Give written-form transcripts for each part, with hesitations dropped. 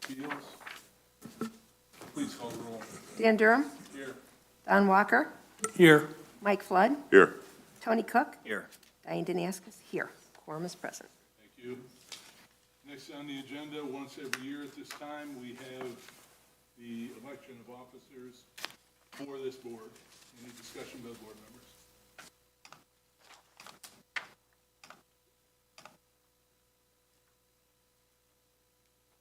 Appeals. Please call the roll. Dan Durham. Here. Don Walker. Here. Mike Flood. Here. Tony Cook. Here. Diane Danaskis. Here. Quorum is present. Thank you. Next on the agenda, once every year at this time, we have the election of officers for this board. Any discussion by the board members?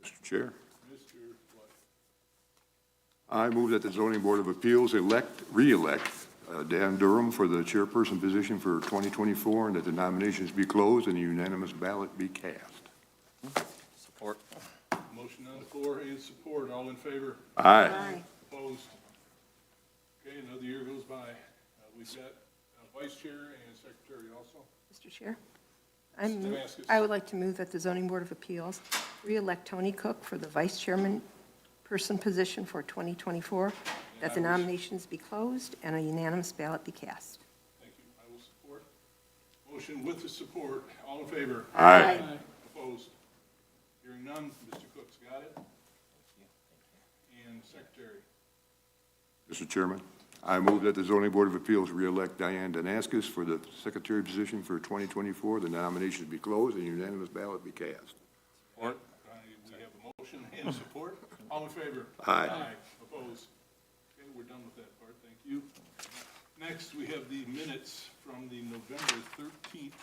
Mr. Chair, Mr. Flood. I move that the Zoning Board of Appeals re-elect Dan Durham for the chairperson position for 2024, and that the nominations be closed and a unanimous ballot be cast. Support. Motion on the floor and support. All in favor? Aye. Opposed? Okay, another year goes by. We've got vice chair and secretary also. Mr. Chair, Danaskis. I would like to move that the Zoning Board of Appeals re-elect Tony Cook for the vice chairman person position for 2024, that the nominations be closed and a unanimous ballot be cast. Thank you. I will support. Motion with the support. All in favor? Aye. Opposed? Hearing none. Mr. Cook's got it. And secretary. Mr. Chairman, I move that the Zoning Board of Appeals re-elect Diane Danaskis for the secretary position for 2024, the nominations be closed and a unanimous ballot be cast. Support. We have a motion and support. All in favor? Aye. Opposed? Okay, we're done with that part. Thank you. Next, we have the minutes from the November 13th,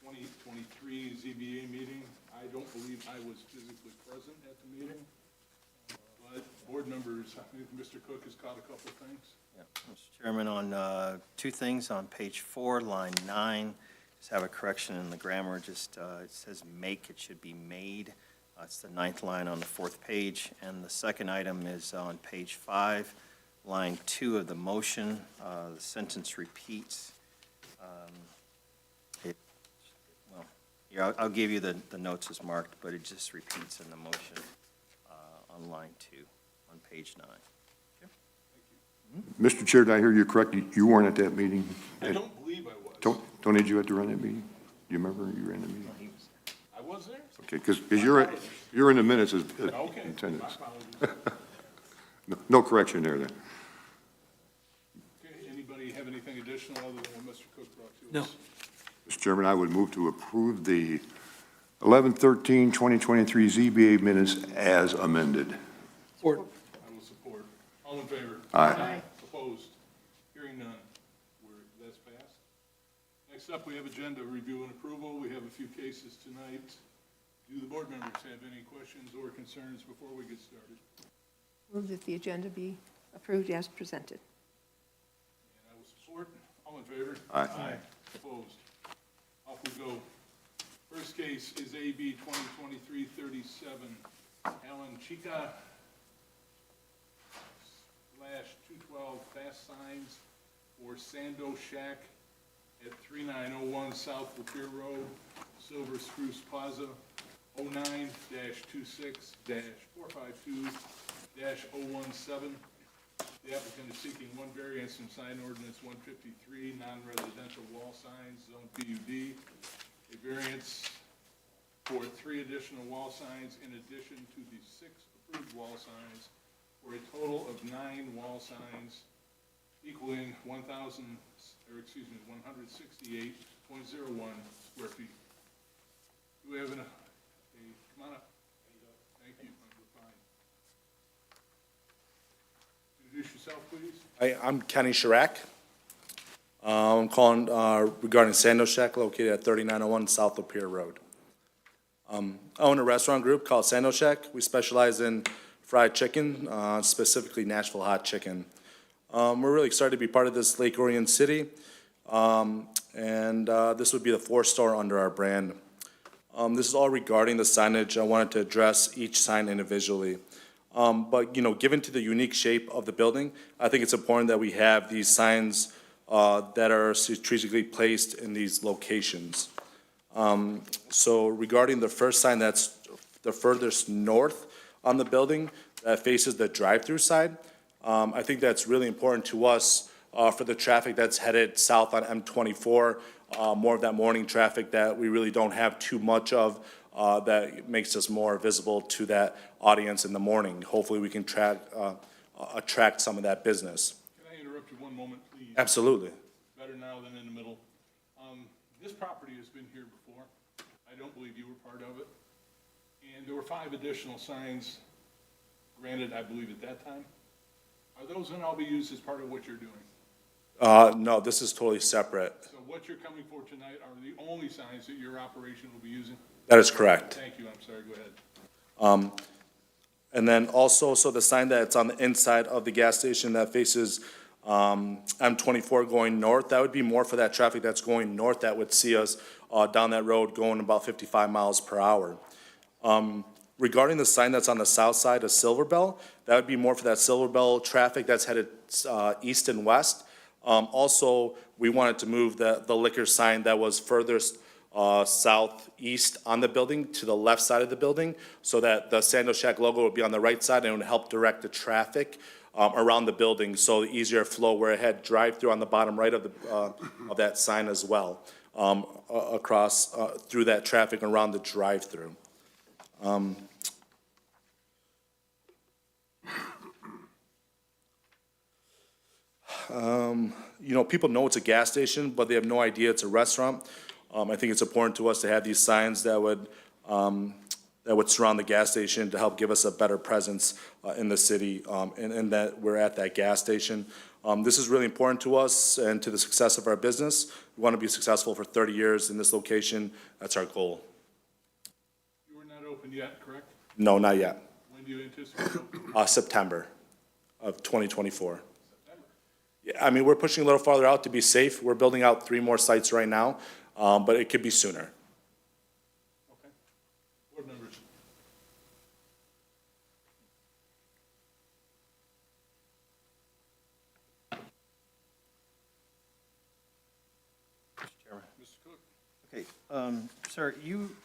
2023 ZBA meeting. I don't believe I was physically present at the meeting, but board members, I think Mr. Cook has caught a couple of things. Yeah, Mr. Chairman, on two things on page 4, line 9, just have a correction in the grammar. Just it says make, it should be made. It's the 9th line on the 4th page. And the second item is on page 5, line 2 of the motion. The sentence repeats. I'll give you the notes as marked, but it just repeats in the motion on line 2 on page 9. Mr. Chair, did I hear you correctly? You weren't at that meeting? I don't believe I was. Tony, did you have to run that meeting? Do you remember you ran the meeting? I was there? Okay, because you're in the minutes as Okay. attendance. My apologies. No correction there then. Okay, anybody have anything additional other than what Mr. Cook brought to us? Mr. Chairman, I would move to approve the 11/13/2023 ZBA minutes as amended. Support. I will support. All in favor? Aye. Opposed? Hearing none. That's passed. Next up, we have agenda review and approval. We have a few cases tonight. Do the board members have any questions or concerns before we get started? Move that the agenda be approved as presented. And I will support. All in favor? Aye. Opposed? Off we go. First case is AB 2023-37, Alan Chica /212 fast signs for Sando Shack at 3901 South Lapeer Road, Silver Spruce Plaza, 09-26-452-017. The applicant is seeking one variance from sign ordinance 153, non-residential wall signs, zone PUD. A variance for 3 additional wall signs in addition to the 6 approved wall signs, for a total of 9 wall signs equaling 168.01 square feet. Do we have come on up. Thank you. We're fine. Introduce yourself, please. Hi, I'm Kenny Chirac. I'm calling regarding Sando Shack located at 3901 South Lapeer Road. I own a restaurant group called Sando Shack. We specialize in fried chicken, specifically Nashville hot chicken. We're really excited to be part of this Lake Orion city, and this would be the 4th store under our brand. This is all regarding the signage. I wanted to address each sign individually. But, given to the unique shape of the building, I think it's important that we have these signs that are strategically placed in these locations. So regarding the first sign that's the furthest north on the building that faces the drive-through side, I think that's really important to us for the traffic that's headed south on M24, more of that morning traffic that we really don't have too much of that makes us more visible to that audience in the morning. Hopefully, we can attract some of that business. Can I interrupt you one moment, please? Absolutely. Better now than in the middle. This property has been here before. I don't believe you were part of it. And there were 5 additional signs granted, I believe, at that time. Are those going to all be used as part of what you're doing? No, this is totally separate. So what you're coming for tonight are the only signs that your operation will be using? That is correct. Thank you, I'm sorry, go ahead. And then also, so the sign that's on the inside of the gas station that faces M24 going north, that would be more for that traffic that's going north that would see us down that road going about 55 miles per hour. Regarding the sign that's on the south side of Silver Bell, that would be more for that Silver Bell traffic that's headed east and west. Also, we wanted to move the liquor sign that was furthest southeast on the building to the left side of the building, so that the Sando Shack logo would be on the right side and it would help direct the traffic around the building, so the easier flow where it had drive-through on the bottom right of that sign as well, across through that traffic around the drive-through. You know, people know it's a gas station, but they have no idea it's a restaurant. I think it's important to us to have these signs that would surround the gas station to help give us a better presence in the city, and that we're at that gas station. This is really important to us and to the success of our business. We want to be successful for 30 years in this location. That's our goal. You are not open yet, correct? No, not yet. When do you anticipate opening? September of 2024. September. Yeah, I mean, we're pushing a little farther out to be safe. We're building out 3 more sites right now, but it could be sooner. Okay. Board members? Mr. Chairman. Mr. Cook? Okay, sir, you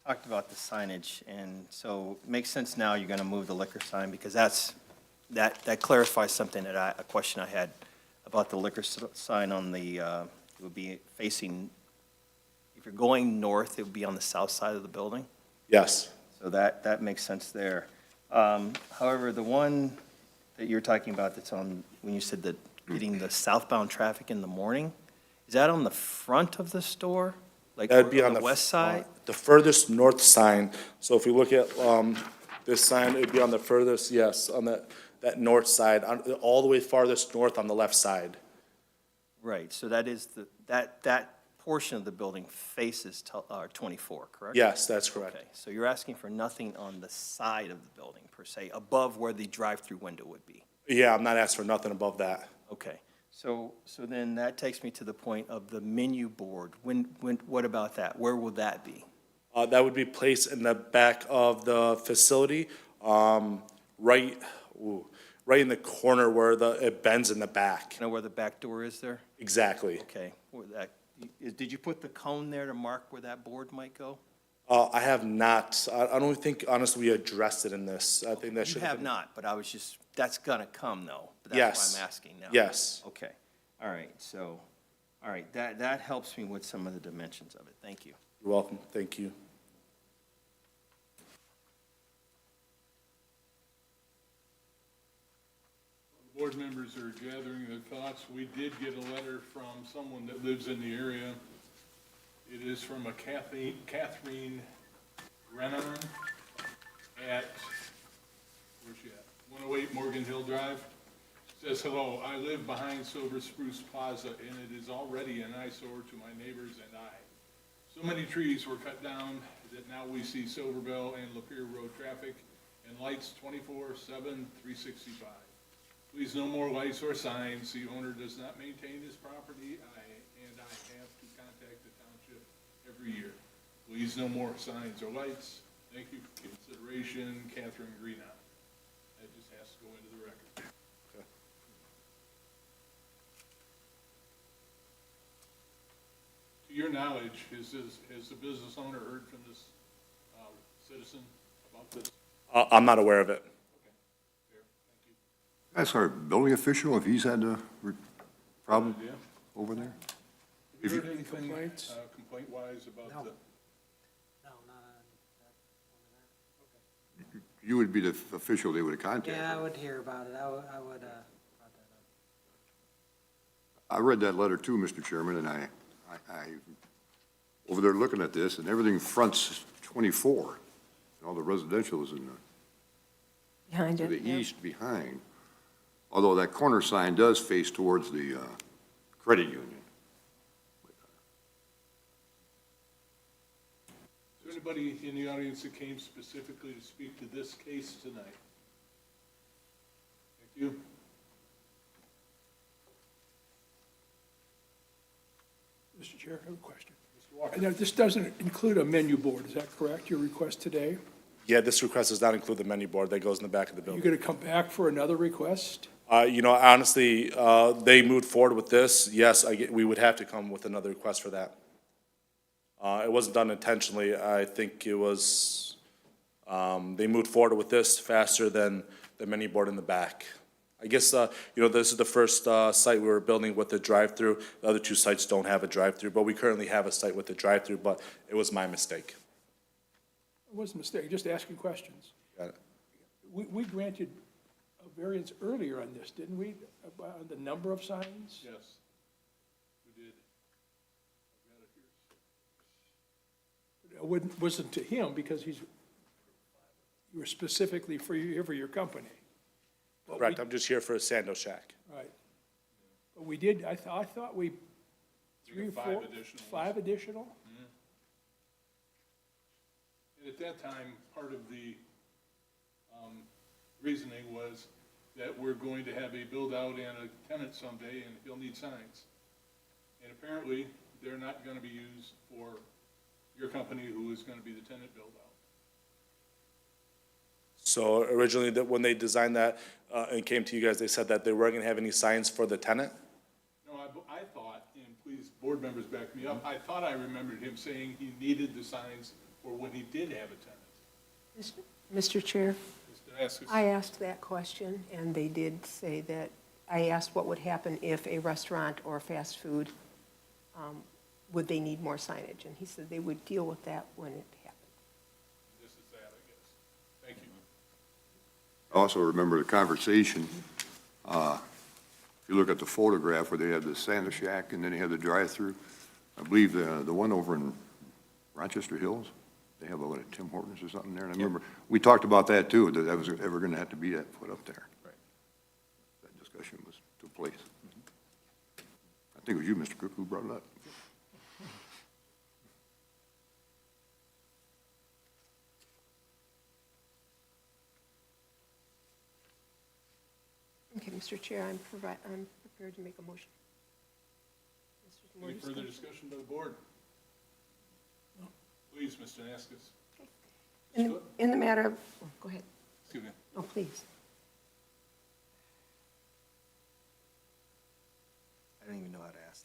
talked about the signage, and so it makes sense now you're going to move the liquor sign, because that clarifies something a question I had about the liquor sign on the, it would be facing, if you're going north, it would be on the south side of the building? Yes. So that makes sense there. However, the one that you're talking about that's on, when you said that getting the southbound traffic in the morning, is that on the front of the store? Like That would be on the west side? The furthest north sign. So if we look at this sign, it'd be on the furthest, yes, on that north side, all the way farthest north on the left side. Right, so that is that portion of the building faces 24, correct? Yes, that's correct. Okay, so you're asking for nothing on the side of the building, per se, above where the drive-through window would be? Yeah, I'm not asking for nothing above that. Okay, so then that takes me to the point of the menu board. What about that? Where will that be? That would be placed in the back of the facility, right in the corner where it bends in the back. You know where the back door is there? Exactly. Okay, did you put the cone there to mark where that board might go? I have not. I don't think, honestly, we addressed it in this. I think that You should have not, but that's gonna come though. But Yes. that's why I'm asking now. Yes. Okay, all right, that helps me with some of the dimensions of it, thank you. You're welcome. Thank you. Board members are gathering their thoughts. We did get a letter from someone that lives in the area. It is from a Catherine Renan at, where's she at? 108 Morgan Hill Drive. Says, hello, I live behind Silver Spruce Plaza, and it is already an eyesore to my neighbors and I. So many trees were cut down that now we see Silver Bell and Lapeer Road traffic and lights 24/7, 365. Please, no more lights or signs. The owner does not maintain his property, and I have to contact the township every year. Please, no more signs or lights. Thank you for consideration, Catherine Greenout. That just has to go into the record. To your knowledge, has the business owner heard from this citizen about this? I'm not aware of it. Okay, fair, thank you. That's our building official, if he's had a problem Yeah. over there? Have you heard anything complaint-wise about the? No, You would be the official they would have contacted. Yeah, I would hear about it. I would, brought that up. I read that letter too, Mr. Chairman, and I over there looking at this, and everything fronts 24, and all the residential is in the, Behind to it. the yeah. east behind, although that corner sign does face towards the credit union. Is there anybody in the audience that came specifically to speak to this case tonight? Thank you. Mr. Chair, I have a question. Mr. Walker? Now, this doesn't include a menu board, is that correct, your request today? Yeah, this request does not include the menu board that goes in the back of the You're building. going to come back for another request? Honestly, they moved forward with this. Yes, we would have to come with another request for that. It wasn't done intentionally. I think it was, they moved forward with this faster than the menu board in the back. I guess, this is the first site we were building with the drive-through. The other two sites don't have a drive-through, but we currently have a site with a drive-through, but it was my mistake. It was a mistake, just asking questions. Got it. We granted a variance earlier on this, didn't we, on the number of signs? Yes, we did. I've got it here. It wasn't to him, because you were specifically for your company. But we- Correct, I'm just here for a Sando Shack. Right. But we did, I thought we, We got five additional ones. five additional? And at that time, part of the reasoning was that we're going to have a build-out and a tenant someday, and he'll need signs. And apparently, they're not gonna be used for your company, who is gonna be the tenant build-out. So originally, when they designed that and came to you guys, they said that they weren't going to have any signs for the tenant? No, I thought, and please, board members back me up, I thought I remembered him saying he needed the signs for when he did have a tenant. Mr. Chair, Mr. Askis? I asked that question, and they did say that, I asked what would happen if a restaurant or fast food, would they need more signage? And he said they would deal with that when it happened. This is that, I guess. Thank you. I also remember the conversation, if you look at the photograph where they had the Santa Shack and then they had the drive-through, I believe the one over in Rochester Hills, they have a Tim Hortons or something there, and I remember, we talked about that too, that was ever gonna have to be that put up there. Right. That discussion took place. I think it was you, Mr. Cook, who brought it up. Okay, Mr. Chair, I'm prepared to make a motion. Mr. Any Morris, further discussion by the board? Please, Mr. Askis. in the matter of, oh, go ahead. Excuse me. Oh, please. I don't even know how to ask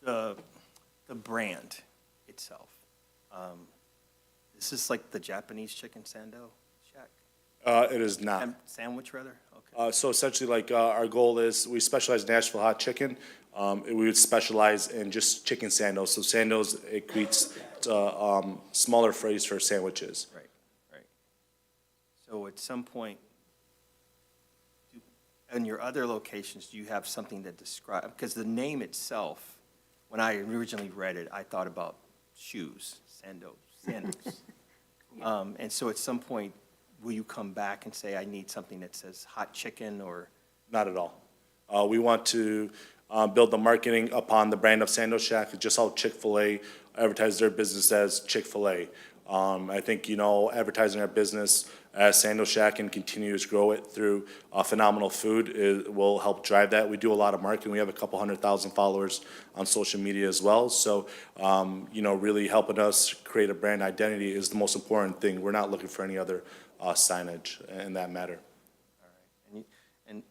the question. The brand itself, is this like the Japanese chicken Sando Shack? It is not. Sandwich, rather? Okay. So essentially, our goal is, we specialize in Nashville hot chicken. We would specialize in just chicken sandos. So sandos equates to smaller phrase for sandwiches. Right, right. So at some point, in your other locations, do you have something that describe, because the name itself, when I originally read it, I thought about shoes, sandals. And so at some point, will you come back and say, I need something that says hot chicken or? Not at all. We want to build the marketing upon the brand of Sando Shack, just how Chick-fil-A advertises their business as Chick-fil-A. I think, advertising our business as Sando Shack and continue to grow it through phenomenal food will help drive that. We do a lot of marketing. We have a couple 100,000 followers on social media as well. So, really helping us create a brand identity is the most important thing. We're not looking for any other signage in that matter. All right.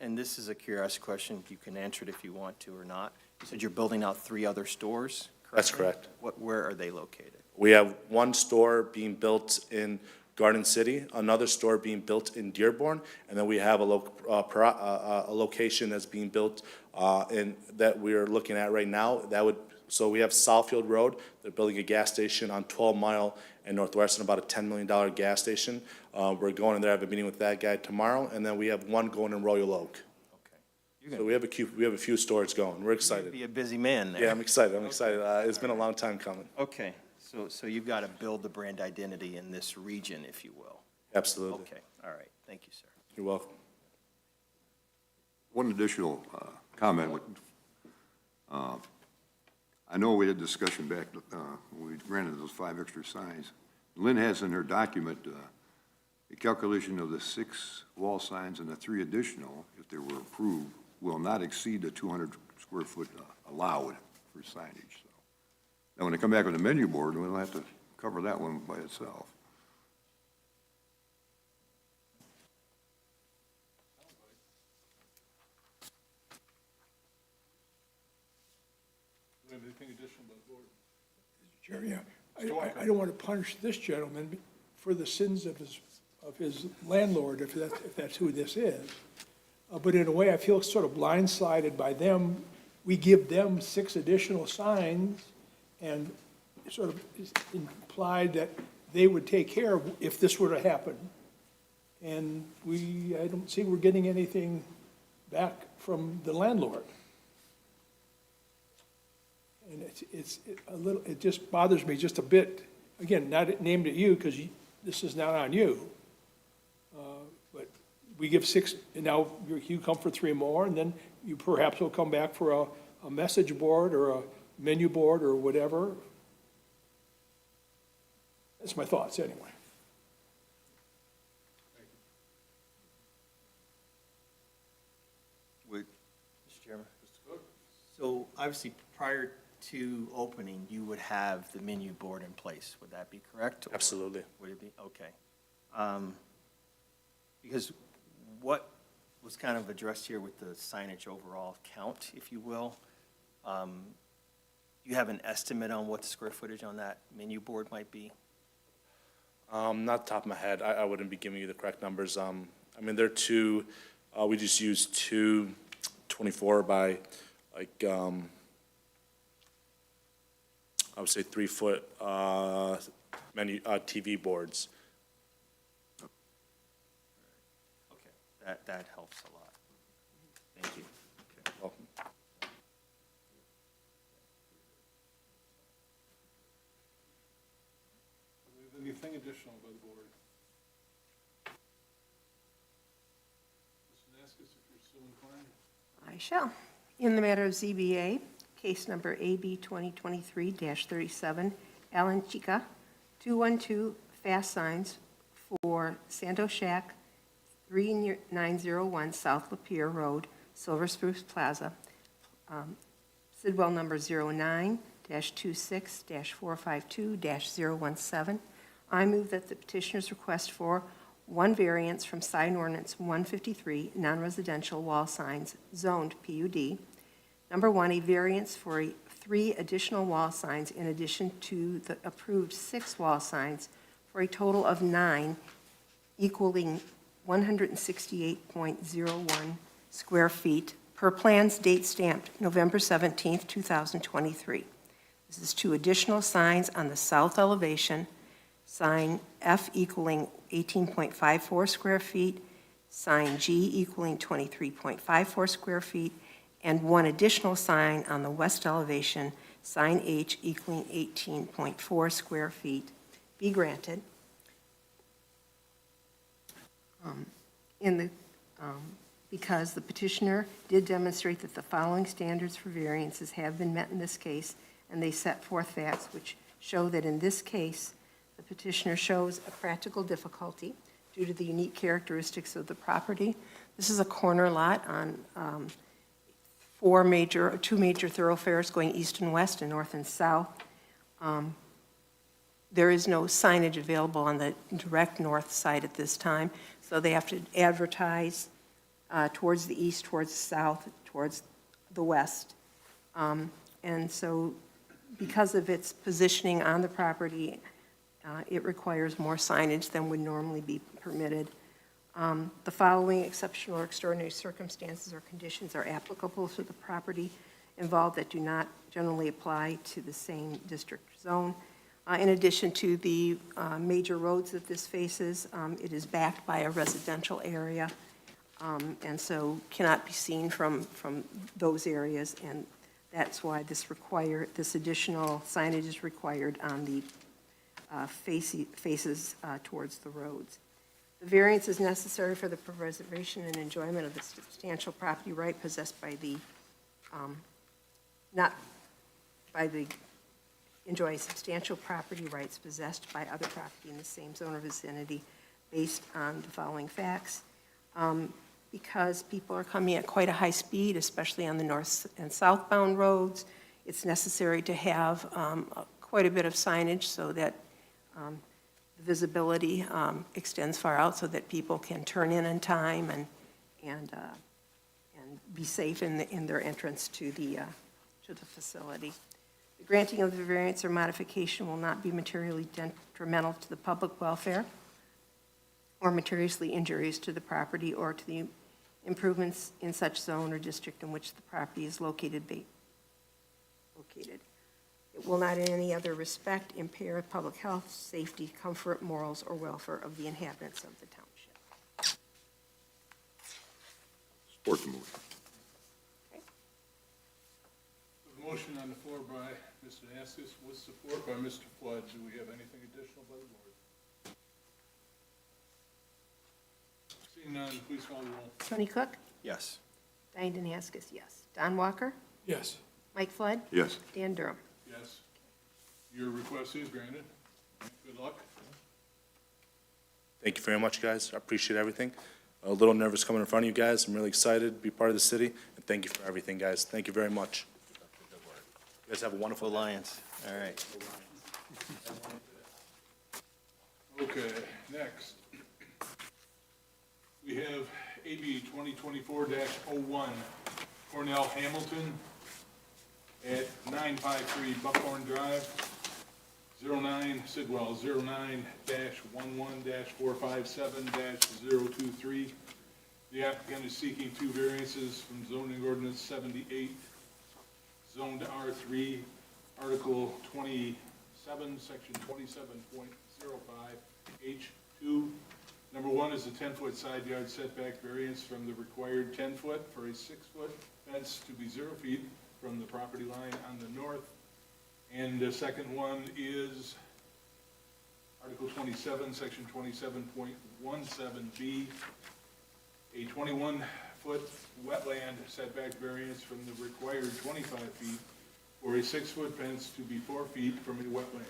And this is a curious question. You can answer it if you want to or not. You said you're building out 3 other stores, correct? That's correct. Where are they located? We have one store being built in Garden City, another store being built in Dearborn, and then we have a location that's being built that we're looking at right now. That would So we have Southfield Road, they're building a gas station on 12 Mile and Northwestern, about a $10 million gas station. We're going in there, I have a meeting with that guy tomorrow, and then we have one going in Royal Oak. Okay. You're So going we have a few stores going. We're to excited. be a busy man there. Yeah, I'm excited. It's been a long time coming. Okay, so you've got to build the brand identity in this region, if you will. Absolutely. Okay, all right, thank you, sir. You're welcome. One additional comment. I know we had discussion back when we granted those 5 extra signs. Lynn has in her document a calculation of the 6 wall signs and the 3 additional, if they were approved, will not exceed the 200 square foot allowed for signage. So now, when they come back with a menu board, we'll have to cover that one by itself. Do we have anything additional by the board? Jerry, I don't want to punish this gentleman for the sins of his landlord, if that's who this is. But in a way, I feel sort of blindsided by them. We give them 6 additional signs, and sort of implied that they would take care of if this were to happen. And I don't see we're getting anything back from the landlord. And it just bothers me just a bit. Again, not named at you, because this is not on you. But we give 6, and now you come for 3 more, and then you perhaps will come back for a message board or a menu board or whatever. That's my thoughts, anyway. Mr. Chairman? So obviously, prior to opening, you would have the menu board in place. Would that be correct? Or Absolutely. would it be? Okay. Because what was kind of addressed here with the signage overall count, if you will, you have an estimate on what the square footage on that menu board might be? Not top of my head, I wouldn't be giving you the correct numbers. I mean, they're two, we just use 2 24 by, like, I would say 3-foot menu, TV boards. Okay, that helps a lot. Thank you. Okay. Welcome. Do we have anything additional by the board? Mr. Naskis, if you're so inclined. I shall. In the matter of ZBA, case number AB 2023-37, Alan Chica, 212 fast signs for Sando Shack, 3901 South Lapeer Road, Silver Spruce Plaza, Sidwell number 09-26-452-017. I move that the petitioner's request for 1 variance from sign ordinance 153, non-residential wall signs, zoned PUD. Number 1, a variance for 3 additional wall signs in addition to the approved 6 wall signs for a total of 9, equaling 168.01 square feet per plans date stamped November 17th, 2023. This is 2 additional signs on the south elevation, sign F equaling 18.54 square feet, sign G equaling 23.54 square feet, and 1 additional sign on the west elevation, sign H equaling 18.4 square feet, be granted. Because the petitioner did demonstrate that the following standards for variances have been met in this case, and they set forth facts which show that in this case, the petitioner shows a practical difficulty due to the unique characteristics of the property. This is a corner lot on 2 major thoroughfares going east and west and north and south. There is no signage available on the direct north side at this time, so they have to advertise towards the east, towards the south, towards the west. And so because of its positioning on the property, it requires more signage than would normally be permitted. The following exceptional or extraordinary circumstances or conditions are applicable to the property. involved that do not generally apply to the same district zone. In addition to the major roads that this faces, it is backed by a residential area, and so cannot be seen from those areas, and that's why this additional signage is required on the faces towards the roads. The variance is necessary for the preservation and enjoyment of the substantial property right possessed by the, enjoy substantial property rights possessed by other property in the same zone or vicinity based on the following facts. Because people are coming at quite a high speed, especially on the north and southbound roads, it's necessary to have quite a bit of signage so that the visibility extends far out so that people can turn in time and be safe in their entrance to the facility. The granting of the variance or modification will not be materially detrimental to the public welfare or materially injurious to the property or to the improvements in such zone or district in which the property is located. It will not in any other respect impair public health, safety, comfort, morals, or welfare of the inhabitants of the township. Support the motion. The motion on the floor by Mr. Askus with support by Mr. Flood. Do we have anything additional by the board? Seeing none, please call the roll. Tony Cook? Yes. Diane Danaskas, yes. Don Walker? Yes. Mike Flood? Yes. Dan Durham? Yes. Your request is granted. Good luck. Thank you very much, guys. I appreciate everything. A little nervous coming in front of you guys. I'm really excited to be part of the city, and thank you for everything, guys. Thank you very much. You guys have a wonderful Full day. Lions. All right. Okay, next. We have AB 2024-01, Cornell Hamilton at 953 Buckhorn Drive, 09 Sidwell, 09-11-457-023. The applicant is seeking two variances from zoning ordinance 78, zoned R3, Article 27, Section 27.05, H2. Number one is a 10-foot side yard setback variance from the required 10-foot for a 6-foot fence to be 0 feet from the property line on the north. And the second one is Article 27, Section 27.17B, a 21-foot wetland setback variance from the required 25 feet for a 6-foot fence to be 4 feet from a wetland.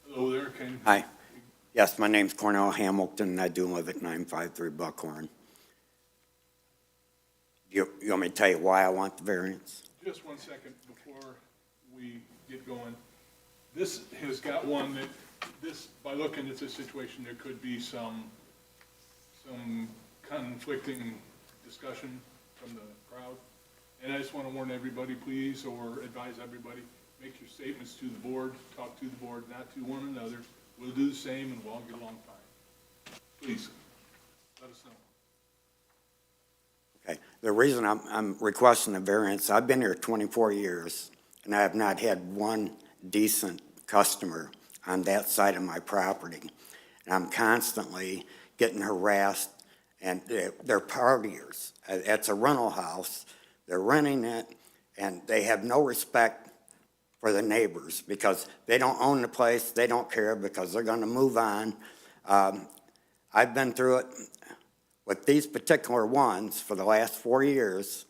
Hello there, can Hi. Yes, my name's Cornell Hamilton, and I do live at 953 Buckhorn. You want me to tell you why I want the variance? just 1 second before we get going. This has got one that, this, by looking at this situation, there could be some conflicting discussion from the crowd. And I just want to warn everybody, please, or advise everybody, make your statements to the board, talk to the board, not to one another. We'll do the same and we'll all get along fine. Please, let us know. Okay, the reason I'm requesting a variance, I've been here 24 years, and I have not had one decent customer on that side of my property. And I'm constantly getting harassed, and they're partiers. It's a rental house. They're renting it, and they have no respect for the neighbors because they don't own the place. They don't care because they're going to move on. I've been through it with these particular ones for the last 4 years,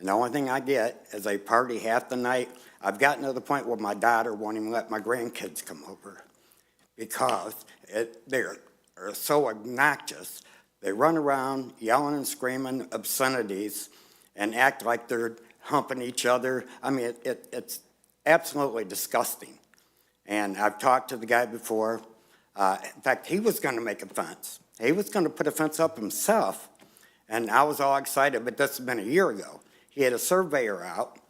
and the only thing I get is they party half the night. I've gotten to the point where my daughter won't even let my grandkids come over because they're so obnoxious. They run around yelling and screaming obscenities and act like they're humping each other. I mean, it's absolutely disgusting. And I've talked to the guy before. In fact, he was going to make a fence. He was going to put a fence up himself, and I was all excited, but this has been a year ago. He had a surveyor out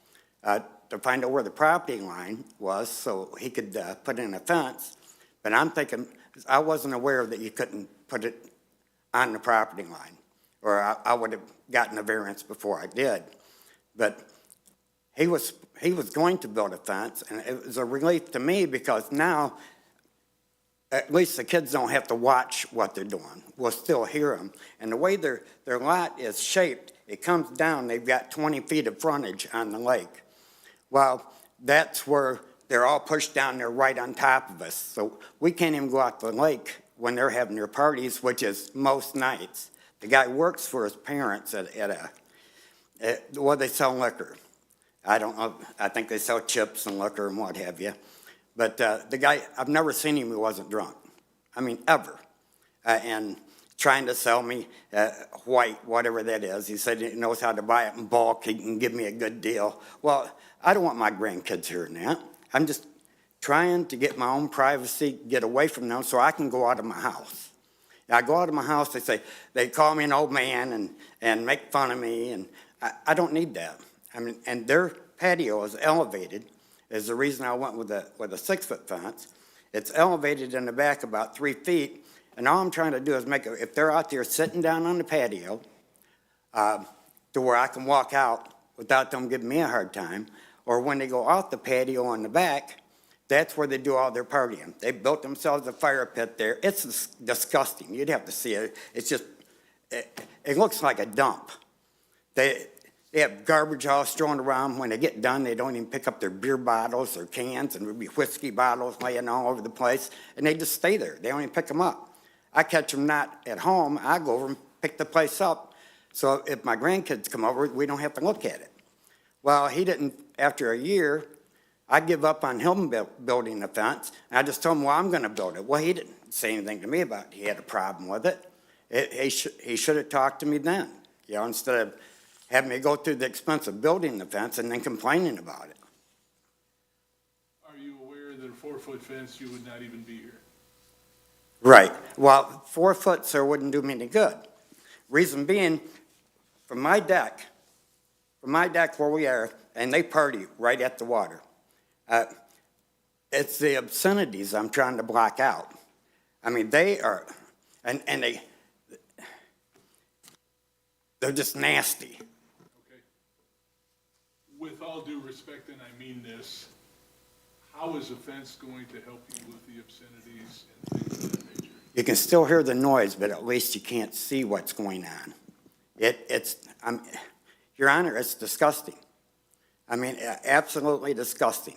to find out where the property line was so he could put in a fence, but I'm thinking, I wasn't aware that you couldn't put it on the property line, or I would have gotten a variance before I did. But he was going to build a fence, and it was a relief to me because now at least the kids don't have to watch what they're doing. We'll still hear them. And the way their lot is shaped, it comes down, they've got 20 feet of frontage on the lake. Well, that's where they're all pushed down there right on top of us. So we can't even go out to the lake when they're having their parties, which is most nights. The guy works for his parents at they sell liquor. I don't know, I think they sell chips and liquor and what have you. But the guy, I've never seen him who wasn't drunk. I mean, ever. And trying to sell me white, whatever that is. He said he knows how to buy it in bulk. He can give me a good deal. Well, I don't want my grandkids hearing that. I'm just trying to get my own privacy, get away from them so I can go out of my house. I go out of my house, they call me an old man and make fun of me, and I don't need that. I mean, and their patio is elevated, is the reason I went with a 6-foot fence. It's elevated in the back about 3 feet, and all I'm trying to do is if they're out there sitting down on the patio, to where I can walk out without them giving me a hard time, or when they go off the patio on the back, that's where they do all their partying. They built themselves a fire pit there. It's disgusting. You'd have to see it. It's just, it looks like a dump. They have garbage all strewn around. When they get done, they don't even pick up their beer bottles or cans, and there'd be whiskey bottles laying all over the place, and they just stay there. They don't even pick them up. I catch them not at home. I go over and pick the place up. So if my grandkids come over, we don't have to look at it. Well, he didn't, after a year, I give up on him building the fence, and I just told him, well, I'm going to build it. Well, he didn't say anything to me about it. He had a problem with it. He should have talked to me then, you know, instead of having me go through the expense of building the fence and then complaining about it. Are you aware that a 4-foot fence, you would not even be here? Right. Well, 4 foot, sir, wouldn't do me any good. Reason being, from my deck where we are, and they party right at the water. It's the obscenities I'm trying to block out. I mean, they are, and they're just nasty. Okay. With all due respect, and I mean this, how is a fence going to help you with the obscenities and things of that nature? You can still hear the noise, but at least you can't see what's going on. Your Honor, it's disgusting. I mean, absolutely disgusting.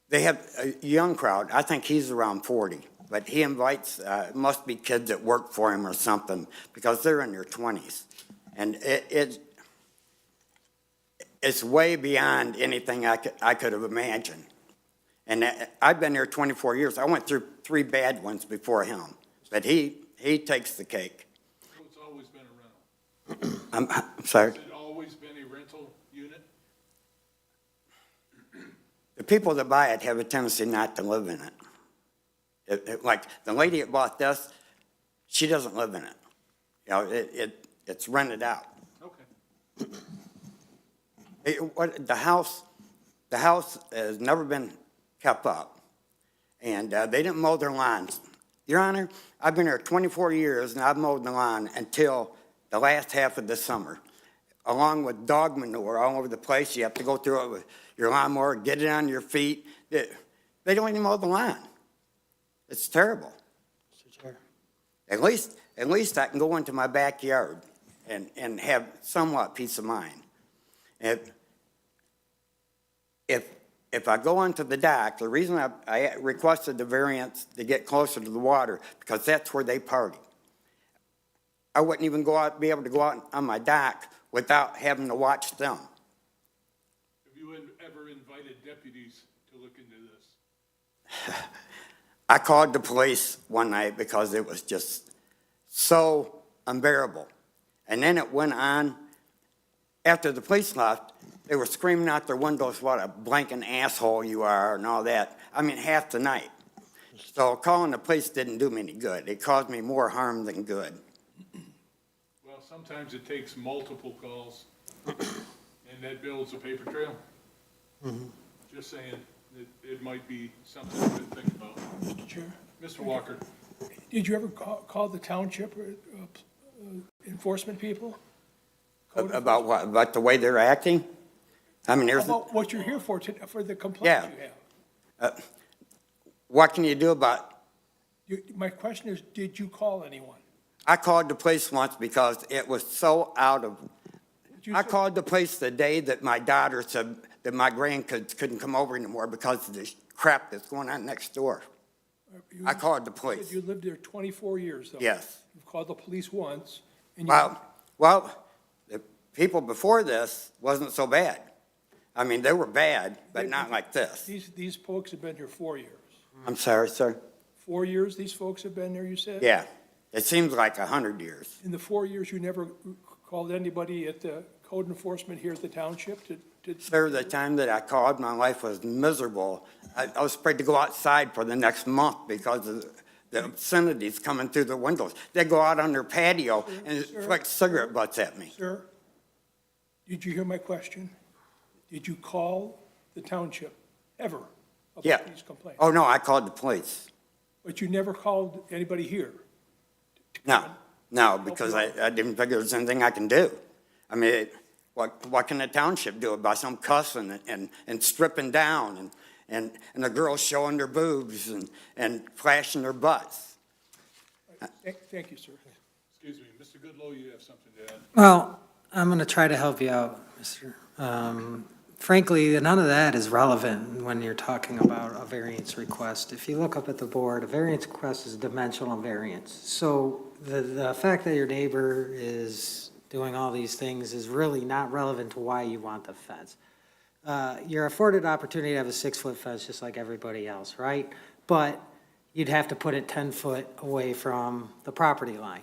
They have a young crowd. I think he's around 40, but he invites, must be kids that work for him or something, because they're in their 20s. And it's way beyond anything I could have imagined. And I've been here 24 years. I went through 3 bad ones before him, but he takes the cake. So it's always been a rental? I'm sorry? Has it always been a rental unit? The people that buy it have a tendency not to live in it. Like the lady that bought this, she doesn't live in it. You know, it's rented out. Okay. The house has never been kept up, and they didn't mow their lawns. Your Honor, I've been here 24 years, and I've mowed the lawn until the last half of the summer, along with dog manure all over the place. You have to go through it with your lawnmower, get it on your feet. They don't even mow the lawn. It's terrible. Mr. Chair. At least I can go into my backyard and have somewhat peace of mind. If I go onto the dock, the reason I requested the variance to get closer to the water, because that's where they party. I wouldn't even be able to go out on my dock without having to watch them. Have you ever invited deputies to look into this? I called the police one night because it was just so unbearable. And then it went on. After the police left, they were screaming out their windows, what a blanking asshole you are and all that. I mean, half the night. So calling the police didn't do me any good. It caused me more harm than good. Well, sometimes it takes multiple calls, and that builds a paper trail. Just saying, it might be something to think about. Mr. Chair, Mr. Walker? did you ever call the township enforcement people? About what? About the way they're acting? I mean, there's, About what you're here for, for the complaints Yeah. you have. what can you do about? My question is, did you call anyone? I called the police once because it was so out of, Did you I say- called the police the day that my daughter said that my grandkids couldn't come over anymore because of this crap that's going on next door. you- I called the you said police. You lived there 24 years, though. Yes. You've called the police once, and Well, the people before this wasn't so bad. I mean, they were bad, but not like this. these folks have been here 4 years. I'm sorry, sir? 4 years these folks have been there, you said? Yeah, it seems like 100 years. In the 4 years, you never called anybody at the code enforcement here at the township to? Sir, the time that I called, my life was miserable. I was afraid to go outside for the next month because of the obscenities coming through the windows. They go out on their patio and Sir? flick cigarette butts at me. Sir, did you hear my question? Did you call the township ever Yeah. about these complaints? Oh, no, I called the police. But you never called anybody here? No, because I didn't figure there's anything I can do. I mean, what can the township do about some cussing and stripping down and the girls showing their boobs and flashing their butts? Thank you, sir. Excuse me, Mr. Goodlow, you have something to add? Well, I'm going to try to help you out, Mr. Frankly, none of that is relevant when you're talking about a variance request. If you look up at the board, a variance request is a dimensional variance. So the fact that your neighbor is doing all these things is really not relevant to why you want the fence. You're afforded opportunity to have a 6-foot fence just like everybody else, right? But you'd have to put it 10 foot away from the property line.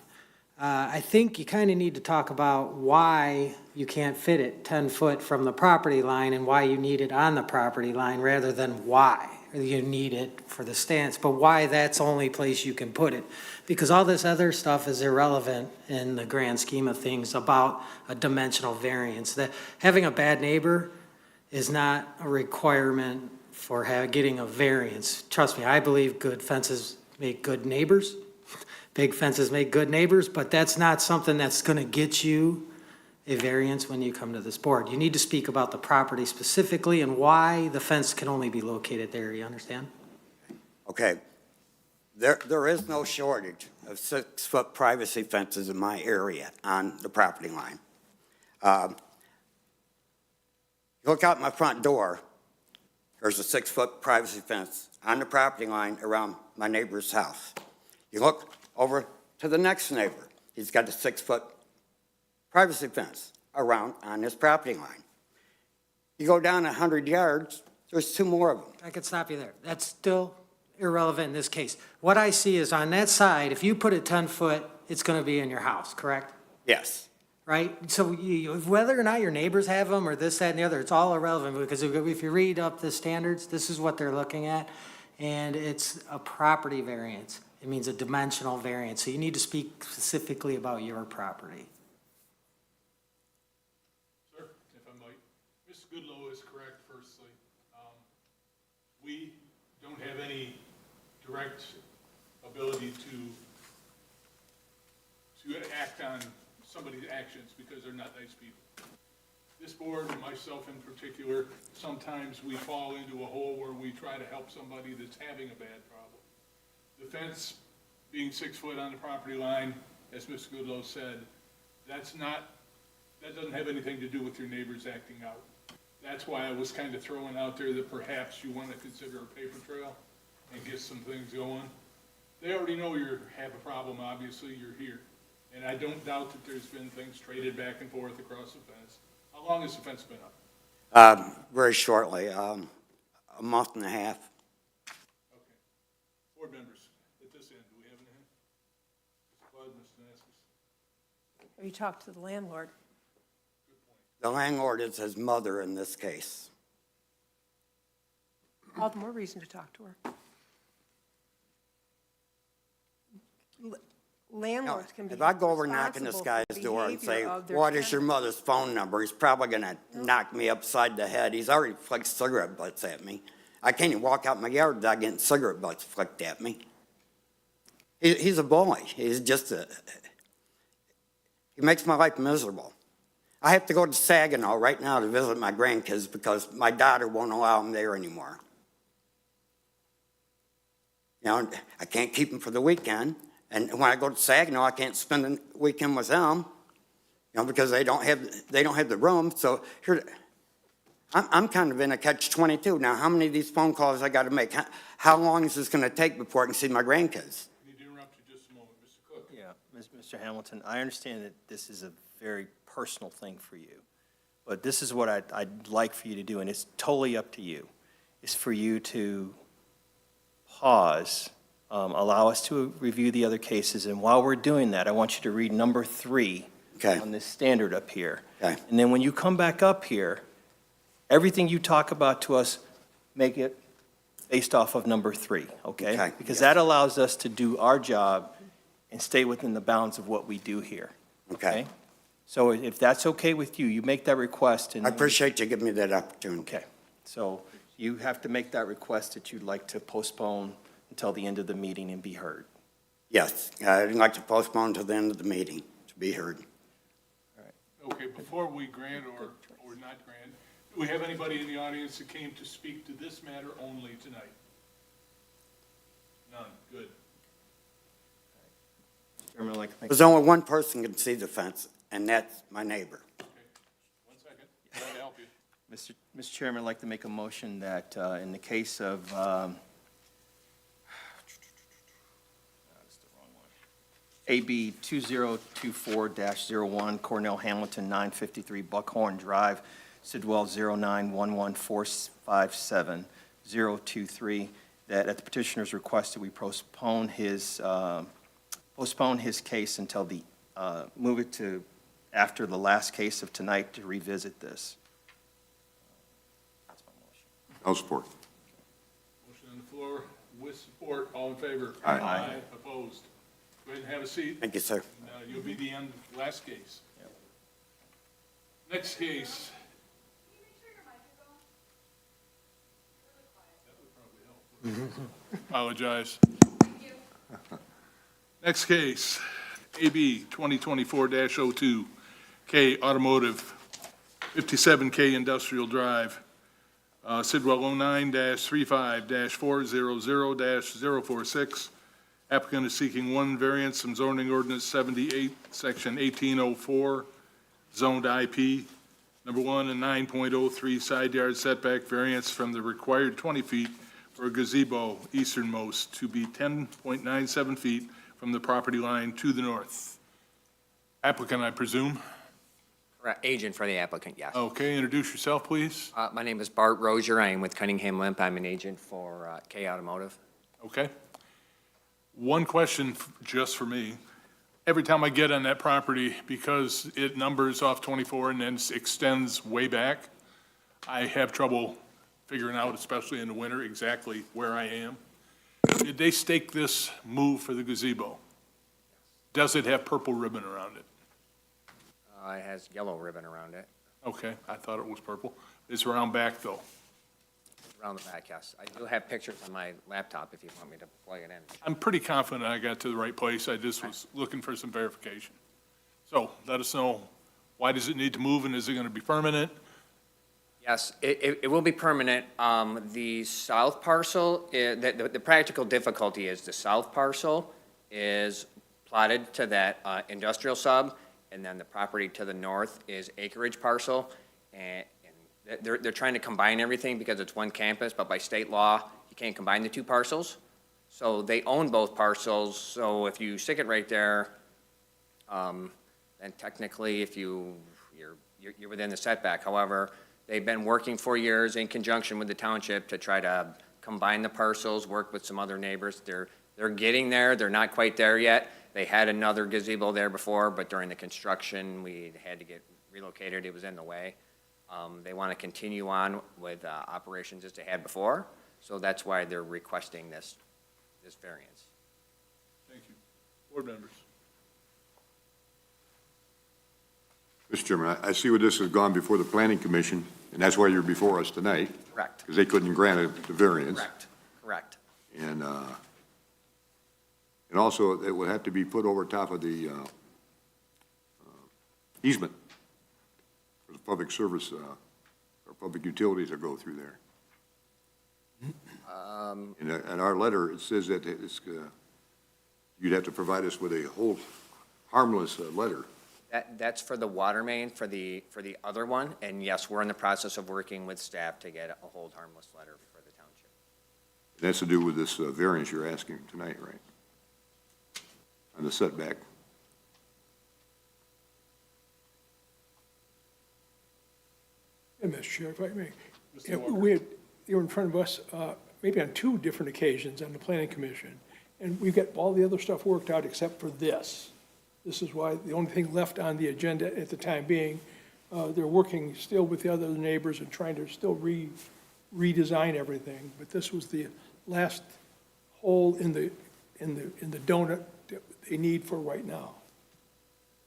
I think you kind of need to talk about why you can't fit it 10 foot from the property line and why you need it on the property line rather than why you need it for the stance, but why that's the only place you can put it. Because all this other stuff is irrelevant in the grand scheme of things about a dimensional variance. That having a bad neighbor is not a requirement for getting a variance. Trust me, I believe good fences make good neighbors. Big fences make good neighbors, but that's not something that's going to get you a variance when you come to this board. You need to speak about the property specifically and why the fence can only be located there, you understand? Okay, there is no shortage of 6-foot privacy fences in my area on the property line. You look out my front door, there's a 6-foot privacy fence on the property line around my neighbor's house. You look over to the next neighbor, he's got a 6-foot privacy fence around on his property line. You go down 100 yards, there's 2 more of them. I could stop you there. That's still irrelevant in this case. What I see is on that side, if you put it 10 foot, it's going to be in your house, correct? Yes. Right? So whether or not your neighbors have them or this, that, and the other, it's all irrelevant because if you read up the standards, this is what they're looking at, and it's a property variance. It means a dimensional variance. So you need to speak specifically about your property. Sir, if I might. Ms. Goodlow is correct, firstly. We don't have any direct ability to act on somebody's actions because they're not nice people. This board, and myself in particular, sometimes we fall into a hole where we try to help somebody that's having a bad problem. The fence being 6 foot on the property line, as Ms. Goodlow said, that doesn't have anything to do with your neighbors acting out. That's why I was kind of throwing out there that perhaps you want to consider a paper trail and get some things going. They already know you have a problem, obviously, you're here. And I don't doubt that there's been things traded back and forth across the fence. How long has the fence been up? Very shortly, a month and a half. Okay. Board members, at this end, do we have anything? Mr. Clyde, Mr. Naskis? Have you talked to the landlord? The landlord is his mother in this case. All the more reason to talk to her. Landlords can be If I go over knocking this responsible guy's for door and say, behavior of their what is your tenants. mother's phone number? He's probably gonna knock me upside the head. He's already flicked cigarette butts at me. I can't even walk out my yard without getting cigarette butts flicked at me. He's a bully. He's just he makes my life miserable. I have to go to Saginaw right now to visit my grandkids because my daughter won't allow them there anymore. You know, I can't keep them for the weekend, and when I go to Saginaw, I can't spend the weekend with them, you know, because they don't have the room. So here, I'm kind of in a catch-22 now. How many of these phone calls I got to make? How long is this going to take before I can see my grandkids? I need to interrupt you just a moment, Mr. Cook. Yeah, Mr. Hamilton, I understand that this is a very personal thing for you, but this is what I'd like for you to do, and it's totally up to you, is for you to pause, allow us to review the other cases, and while we're doing that, I want you to read number 3 Okay. on this standard up here. Okay. And then when you come back up here, everything you talk about to us, make it based off of number 3, okay? Okay, Because yes. that allows us to do our job and stay within the bounds of what we do here. Okay. So if that's okay with you, you make that request and. I appreciate you giving me that opportunity. Okay, so you have to make that request that you'd like to postpone until the end of the meeting and be heard. Yes, I'd like to postpone until the end of the meeting to be heard. Okay, before we grant or not grant, do we have anybody in the audience that came to speak to this matter only tonight? None, good. Chairman, I'd like to make. There's only one person can see the fence, and that's my neighbor. Okay, 1 second, trying to help you. Mr. Chairman, I'd like to make a motion that in the case of, that's the wrong one. AB 2024-01, Cornell Hamilton, 953 Buckhorn Drive, Sidwell 0911457-023, that at the petitioner's request that we postpone his case until move it to after the last case of tonight to revisit this. That's my motion. I'll support. Motion on the floor with support, all in favor? Aye. Opposed? Go ahead and have a seat. Thank you, sir. You'll be the end, last case. Next case. That would probably help. Apologize. Next case, AB 2024-02, K Automotive, 57K Industrial Drive, Sidwell 09-35-400-046. Applicant is seeking one variance from zoning ordinance 78, section 1804, zoned IP. Number 1, a 9.03 side yard setback variance from the required 20 feet for a gazebo easternmost to be 10.97 feet from the property line to the north. Applicant, I presume. Agent for the applicant, yes. Okay, introduce yourself, please. My name is Bart Rozier. I am with Cunningham Limp. I'm an agent for K Automotive. Okay. One question just for me. Every time I get on that property, because it numbers off 24 and then extends way back, I have trouble figuring out, especially in the winter, exactly where I am. Did they stake this move for the gazebo? Does it have purple ribbon around it? It has yellow ribbon around it, Okay, I thought it was purple. It's around back, though. around the back, yes. I do have pictures on my laptop if you want me to plug it in. I'm pretty confident I got to the right place. I just was looking for some verification. So let us know, why does it need to move, and is it going to be permanent? Yes, it will be permanent. The south parcel, the practical difficulty is the south parcel is plotted to that industrial sub, and then the property to the north is acreage parcel. And they're trying to combine everything because it's one campus, but by state law, you can't combine the two parcels. So they own both parcels, so if you stick it right there, then technically if you're within the setback. However, they've been working for years in conjunction with the township to try to combine the parcels, work with some other neighbors. They're getting there, they're not quite there yet. They had another gazebo there before, but during the construction, we had to get relocated, it was in the way. They want to continue on with operations as they had before, so that's why they're requesting this variance. Thank you. Board members. Mr. Chairman, I see where this has gone before the Planning Commission, and that's why you're before us tonight, Correct, because they couldn't grant the variance. correct. And also, it would have to be put over top of the easement. public service, or public utilities that go through there. In our letter, it says that it's, you'd have to provide us with a hold harmless letter. That's for the water main, for the other one, and yes, we're in the process of working with staff to get a hold harmless letter for the township. It has to do with this variance you're asking tonight, right? On the setback. And Mr. Chair, if I may, Mr. yeah, Walker. they were in front of us, maybe on 2 different occasions on the planning commission, and we've got all the other stuff worked out except for this. This is why the only thing left on the agenda at the time being, they're working still with the other neighbors and trying to still redesign everything, but this was the last hole in the donut that they need for right now.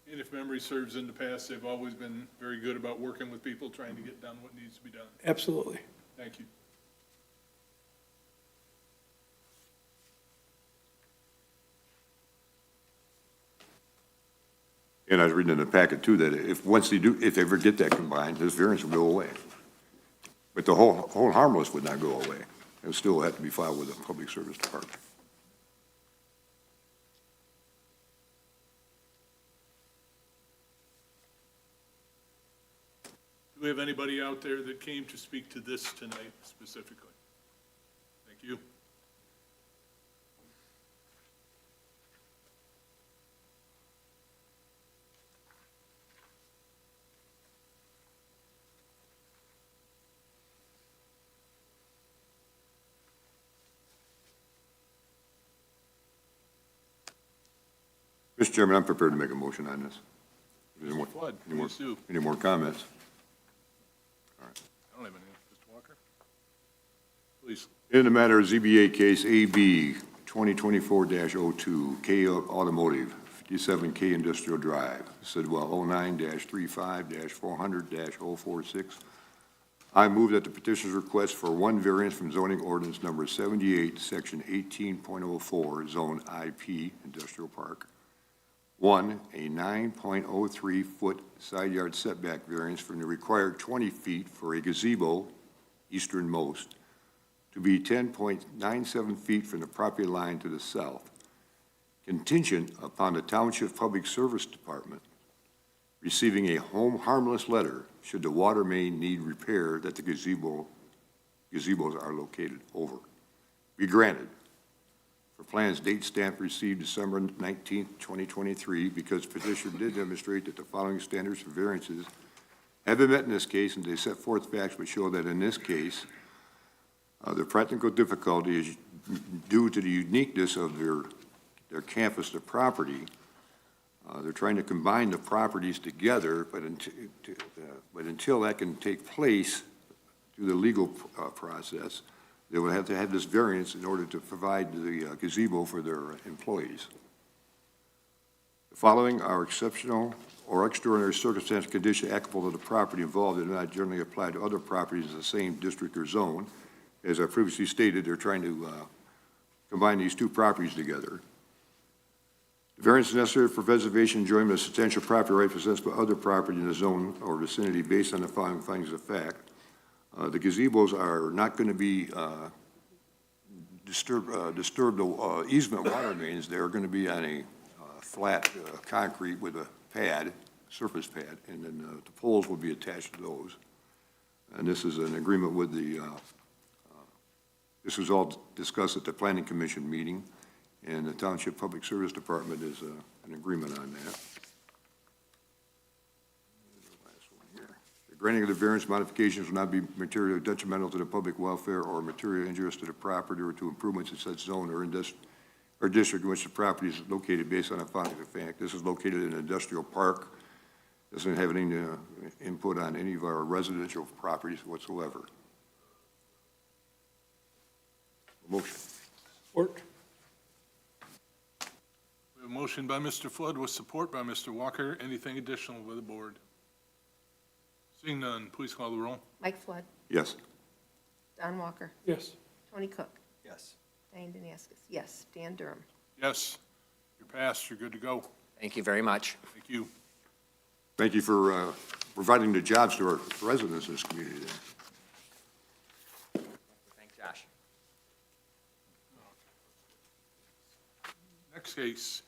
And if memory serves, in the past, they've always been very good about working with people, trying to get done what needs to be done. Absolutely. Thank you. And I was reading in the packet too, that if they ever get that combined, this variance will go away. But the whole harmless would not go away. It would still have to be filed with the Public Service Department. Do we have anybody out there that came to speak to this tonight specifically? Thank you. Mr. Chairman, I'm prepared to make a motion on this. Any more- Mr. Flood, any more- please do. Any more comments? I don't have any. Mr. Walker? Please. In the matter of ZBA case AB 2024-02, K Automotive, 57K Industrial Drive, Sidwell 09-35-400-046, I move that the petitioner's request for one variance from zoning ordinance number 78, section 18.04, zone IP, industrial park. One, a 9.03-foot side yard setback variance from the required 20 feet for a gazebo, easternmost, to be 10.97 feet from the property line to the south, contingent upon the Township Public Service Department receiving a home harmless letter should the water main need repair that the gazebos are located over. Be granted for plans date stamp received December 19th, 2023, because petitioner did demonstrate that the following standards for variances have been met in this case, and they set forth facts which show that in this case, the practical difficulty is due to the uniqueness of their campus, their property. They're trying to combine the properties together, but until that can take place through the legal process, they will have to have this variance in order to provide the gazebo for their employees. The following are exceptional or extraordinary circumstance condition applicable to the property involved and do not generally apply to other properties in the same district or zone. As I previously stated, they're trying to combine these two properties together. The variance is necessary for preservation and enjoyment of substantial property right possessed by other property in the zone or vicinity based on the following findings of fact. The gazebos are not going to be disturb the easement water mains. They're going to be on a flat concrete with a pad, surface pad, and then the poles will be attached to those. And this is an agreement with the, this was all discussed at the Planning Commission meeting, and the Township Public Service Department is an agreement on that. The granting of the variance modifications will not be materially detrimental to the public welfare or material injurious to the property or to improvements in such zone or district in which the property is located based on a finding of fact. This is located in an industrial park. Doesn't have any input on any of our residential properties whatsoever. Motion. Support. We have a motion by Mr. Flood with support by Mr. Walker. Anything additional with the board? Seeing none, please call the roll. Mike Flood, Yes. Don Walker, Yes. Tony Cook, Yes. Diane Danaskus, yes. Dan Durham. Yes, you're passed, you're good to go. Thank you very much. Thank you. Thank you for providing the jobs to our residents in this community then. Thanks, Josh. Next case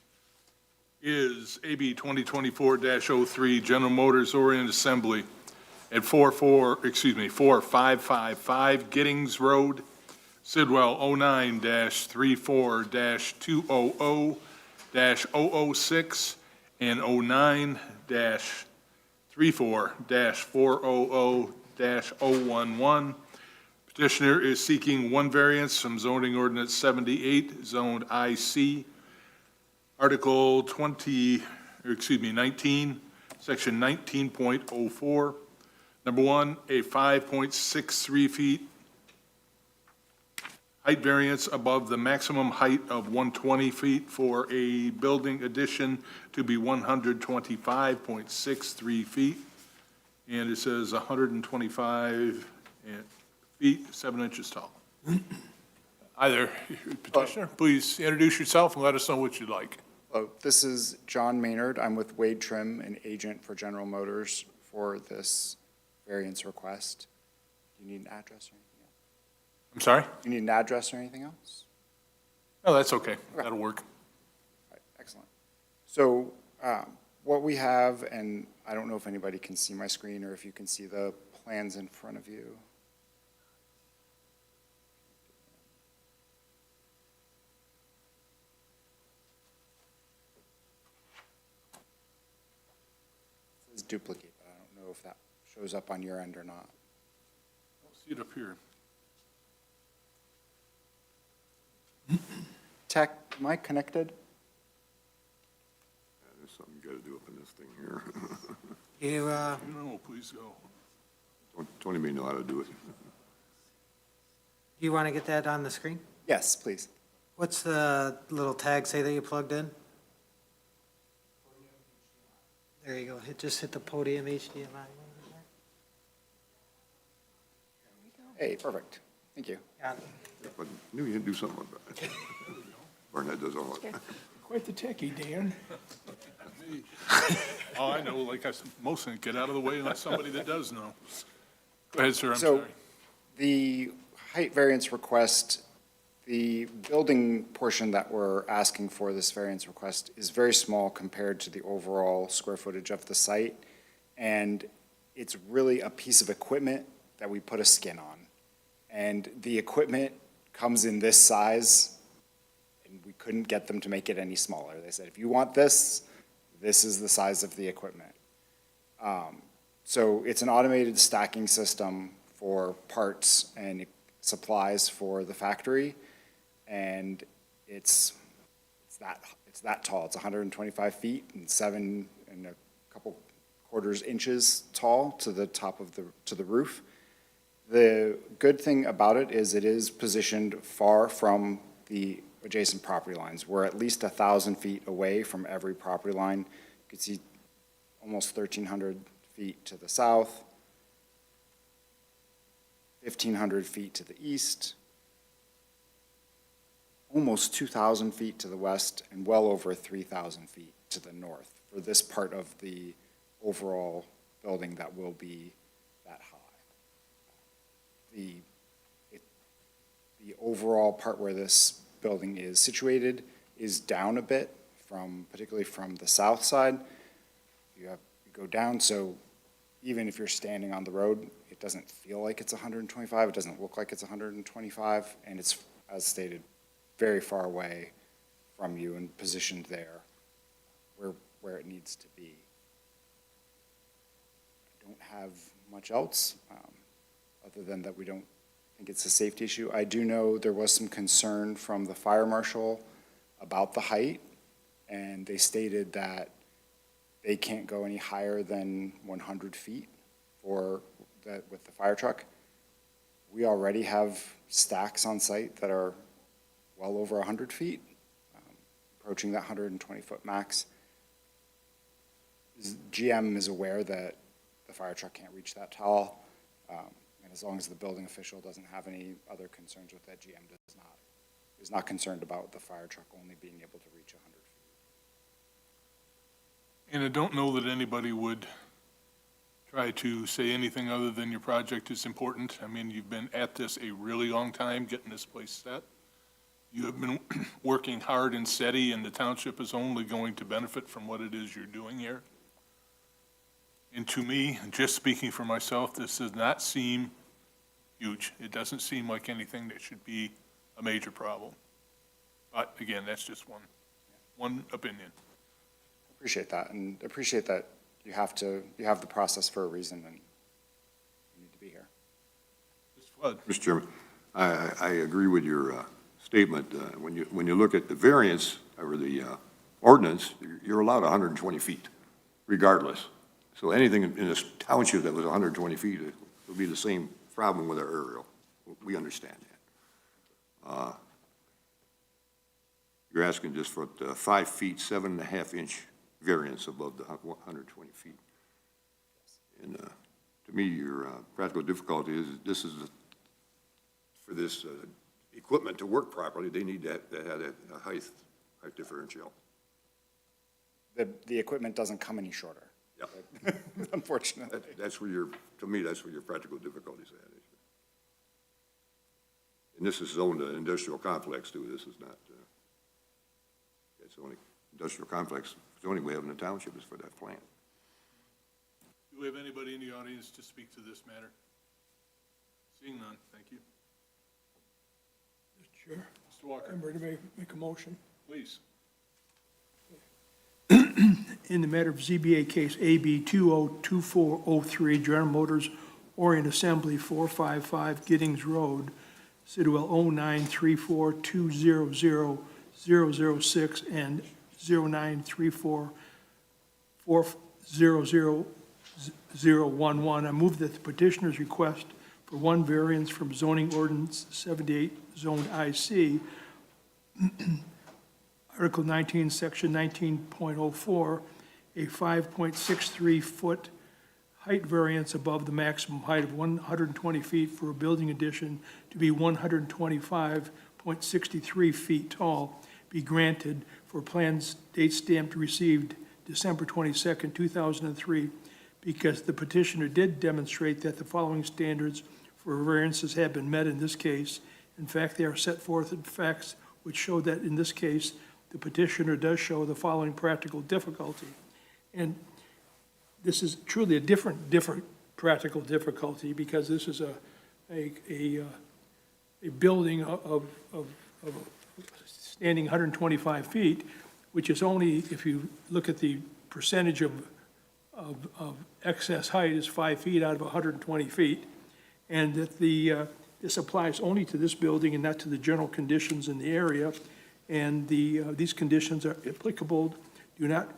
is AB 2024-03, General Motors Orient Assembly at 4555 Giddings Road, Sidwell 09-34-200-006 and 09-34-400-011. Petitioner is seeking one variance from zoning ordinance 78, zoned IC, Article 19, Section 19.04. Number one, a 5.63 feet height variance above the maximum height of 120 feet for a building addition to be 125.63 feet. And it says 125 feet, 7 inches tall. Hi there, petitioner. Please introduce yourself and let us know what you'd like. Hello, this is John Maynard. I'm with Wade Trim, an agent for General Motors for this variance request. Do you need an address or anything else? I'm sorry? Do you need an address or anything else? Oh, that's okay. That'll work. All right, excellent. So what we have, and I don't know if anybody can see my screen or if you can see the plans in front of you. It says duplicate, but I don't know if that shows up on your end or not. I'll see it up here. Tech, am I connected? There's something you gotta do up in this thing here. No, please go. Tony may know how to do it. You want to get that on the screen? Yes, please. What's the little tag say that you plugged in? There you go. Just hit the podium HDMI. Hey, perfect. Thank you. Got it. But I knew you had to do something about it. Barnett does all that. Quite the techie, Dan. Oh, I know, like I said, most things get out of the way unless somebody that does know. Go ahead, sir, I'm So- sorry. The height variance request, the building portion that we're asking for this variance request is very small compared to the overall square footage of the site. And it's really a piece of equipment that we put a skin on. And the equipment comes in this size, and we couldn't get them to make it any smaller. They said, if you want this, this is the size of the equipment. So it's an automated stacking system for parts and supplies for the factory, and it's that tall. It's 125 feet and 7 and a couple quarters inches tall to the top of the roof. The good thing about it is positioned far from the adjacent property lines. We're at least 1,000 feet away from every property line. You can see almost 1,300 feet to the south, 1,500 feet to the east, almost 2,000 feet to the west, and well over 3,000 feet to the north for this part of the overall building that will be that high. The overall part where this building is situated is down a bit particularly from the south side. You go down, so even if you're standing on the road, it doesn't feel like it's 125, it doesn't look like it's 125, and it's, as stated, very far away from you and positioned there where it needs to be. I don't have much else, other than that we don't think it's a safety issue. I do know there was some concern from the fire marshal about the height, and they stated that they can't go any higher than 100 feet with the fire truck. We already have stacks on site that are well over 100 feet, approaching that 120-foot max. GM is aware that the fire truck can't reach that tall, and as long as the building official doesn't have any other concerns with that, GM is not concerned about the fire truck only being able to reach 100 feet. And I don't know that anybody would try to say anything other than your project is important. I mean, you've been at this a really long time, getting this place set. You have been working hard and steady, and the township is only going to benefit from what it is you're doing here. And to me, just speaking for myself, this does not seem huge. It doesn't seem like anything that should be a major problem. But again, that's just one opinion. Appreciate that, and appreciate that you have the process for a reason, and you need to be here. Mr. Flood? Mr. Chairman, I agree with your statement. When you look at the variance or the ordinance, you're allowed 120 feet regardless. So anything in this township that was 120 feet, it would be the same problem with our aerial. We understand that. You're asking just for 5 feet, 7.5 inch variance above the 120 feet. And to me, your practical difficulty is for this equipment to work properly, they need to have a height differential. The equipment doesn't come any shorter. Yeah. Unfortunately. To me, that's where your practical difficulty is at. And this is zoned industrial complex too. This is not, it's the only industrial complex zoning we have in the township is for that plant. Do we have anybody in the audience to speak to this matter? Seeing none, thank you. Mr. Chair, Mr. Walker, I'm ready to make a motion. please. In the matter of ZBA case AB 202403, General Motors Orient Assembly 455 Giddings Road, Sidwell 0934200006 and 0934400011. I move that the petitioner's request for one variance from zoning ordinance 78 zoned IC, Article 19, Section 19.04, a 5.63-foot height variance above the maximum height of 120 feet for a building addition to be 125.63 feet tall, be granted for plans date stamped received December 22nd, 2003, because the petitioner did demonstrate that the following standards for variances have been met in this case. In fact, they are set forth in facts which show that in this case, the petitioner does show the following practical difficulty. And this is truly a different practical difficulty, because this is a building of standing 125 feet, which is only, if you look at the percentage of excess height, is 5 feet out of 120 feet, and that this applies only to this building and not to the general conditions in the area. And these conditions are applicable, do not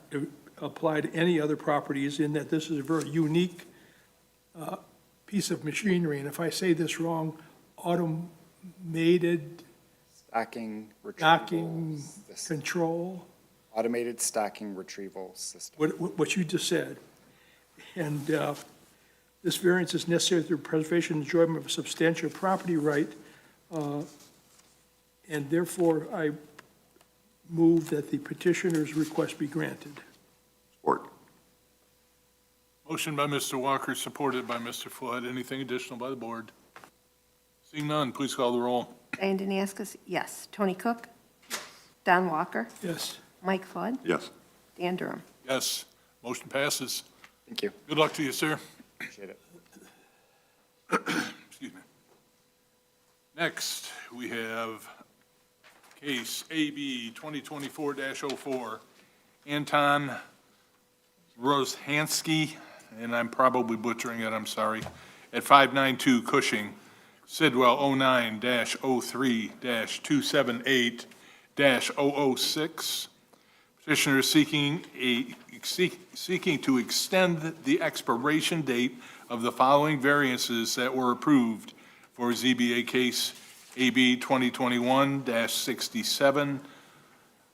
apply to any other properties, in that this is a very unique piece of machinery. And if I say this wrong, automated Stacking, docking retrieval system. control, Automated stacking retrieval system. what you just said. And this variance is necessary through preservation and enjoyment of a substantial property right, and therefore I move that the petitioner's request be granted. Support. Motion by Mr. Walker, supported by Mr. Flood. Anything additional by the board? Seeing none, please call the roll. Diane Danaskas, yes. Tony Cook? Don Walker? Yes. Mike Flood? Yes. Dan Durham? Yes, motion passes. Thank you. Good luck to you, sir. Appreciate it. Excuse me. Next, we have case AB 2024-04, Anton Rozhansky, and I'm probably butchering it, I'm sorry, at 592 Cushing, Sidwell 09-03-278-006. Petitioner is seeking to extend the expiration date of the following variances that were approved for ZBA case AB 2021-67,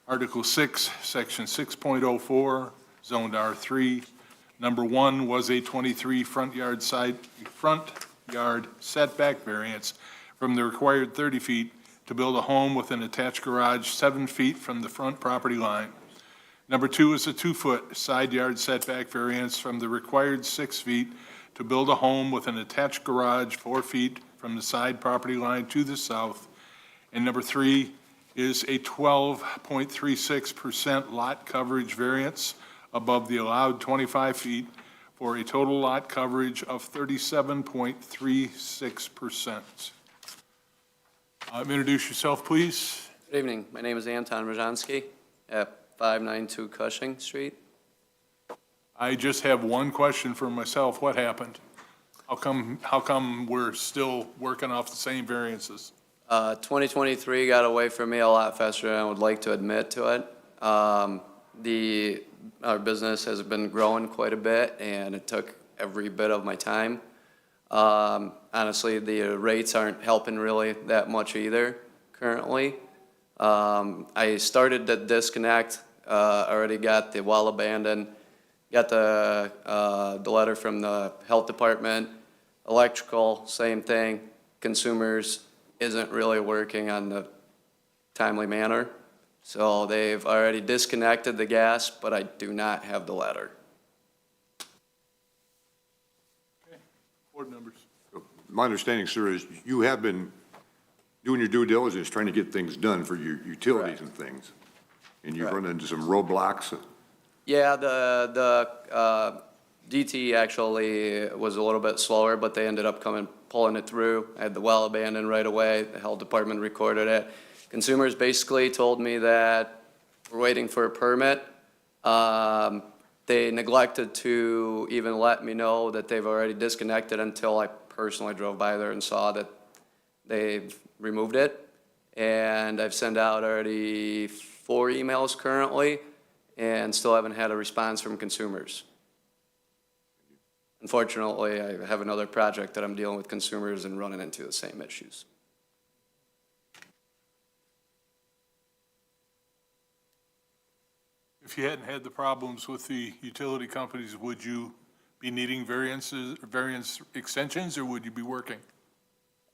Article 6, Section 6.04, Zoned R3. Number 1 was a 23 front yard setback variance from the required 30 feet to build a home with an attached garage 7 feet from the front property line. Number 2 is a 2-foot side yard setback variance from the required 6 feet to build a home with an attached garage 4 feet from the side property line to the south. And number 3 is a 12.36% lot coverage variance above the allowed 25 feet for a total lot coverage of 37.36%. Introduce yourself, please. Good evening. My name is Anton Rajansky at 592 Cushing Street. I just have one question for myself. What happened? How come we're still working off the same variances? 2023 got away from me a lot faster than I would like to admit to it. Our business has been growing quite a bit, and it took every bit of my time. Honestly, the rates aren't helping really that much either currently. I started to disconnect, already got the well abandoned, got the letter from the health department, electrical, same thing. Consumers isn't really working on the timely manner. So they've already disconnected the gas, but I do not have the letter. Okay. Board members. My understanding, sir, is you have been doing your due diligence, trying to get things done for your utilities and things. And you've run into some roadblocks. Yeah, the DT actually was a little bit slower, but they ended up pulling it through. I had the well abandoned right away. The health department recorded it. Consumers basically told me that we're waiting for a permit. They neglected to even let me know that they've already disconnected until I personally drove by there and saw that they've removed it. And I've sent out already 4 emails currently and still haven't had a response from consumers. Unfortunately, I have another project that I'm dealing with consumers and running into the same issues. If you hadn't had the problems with the utility companies, would you be needing variance extensions, or would you be working?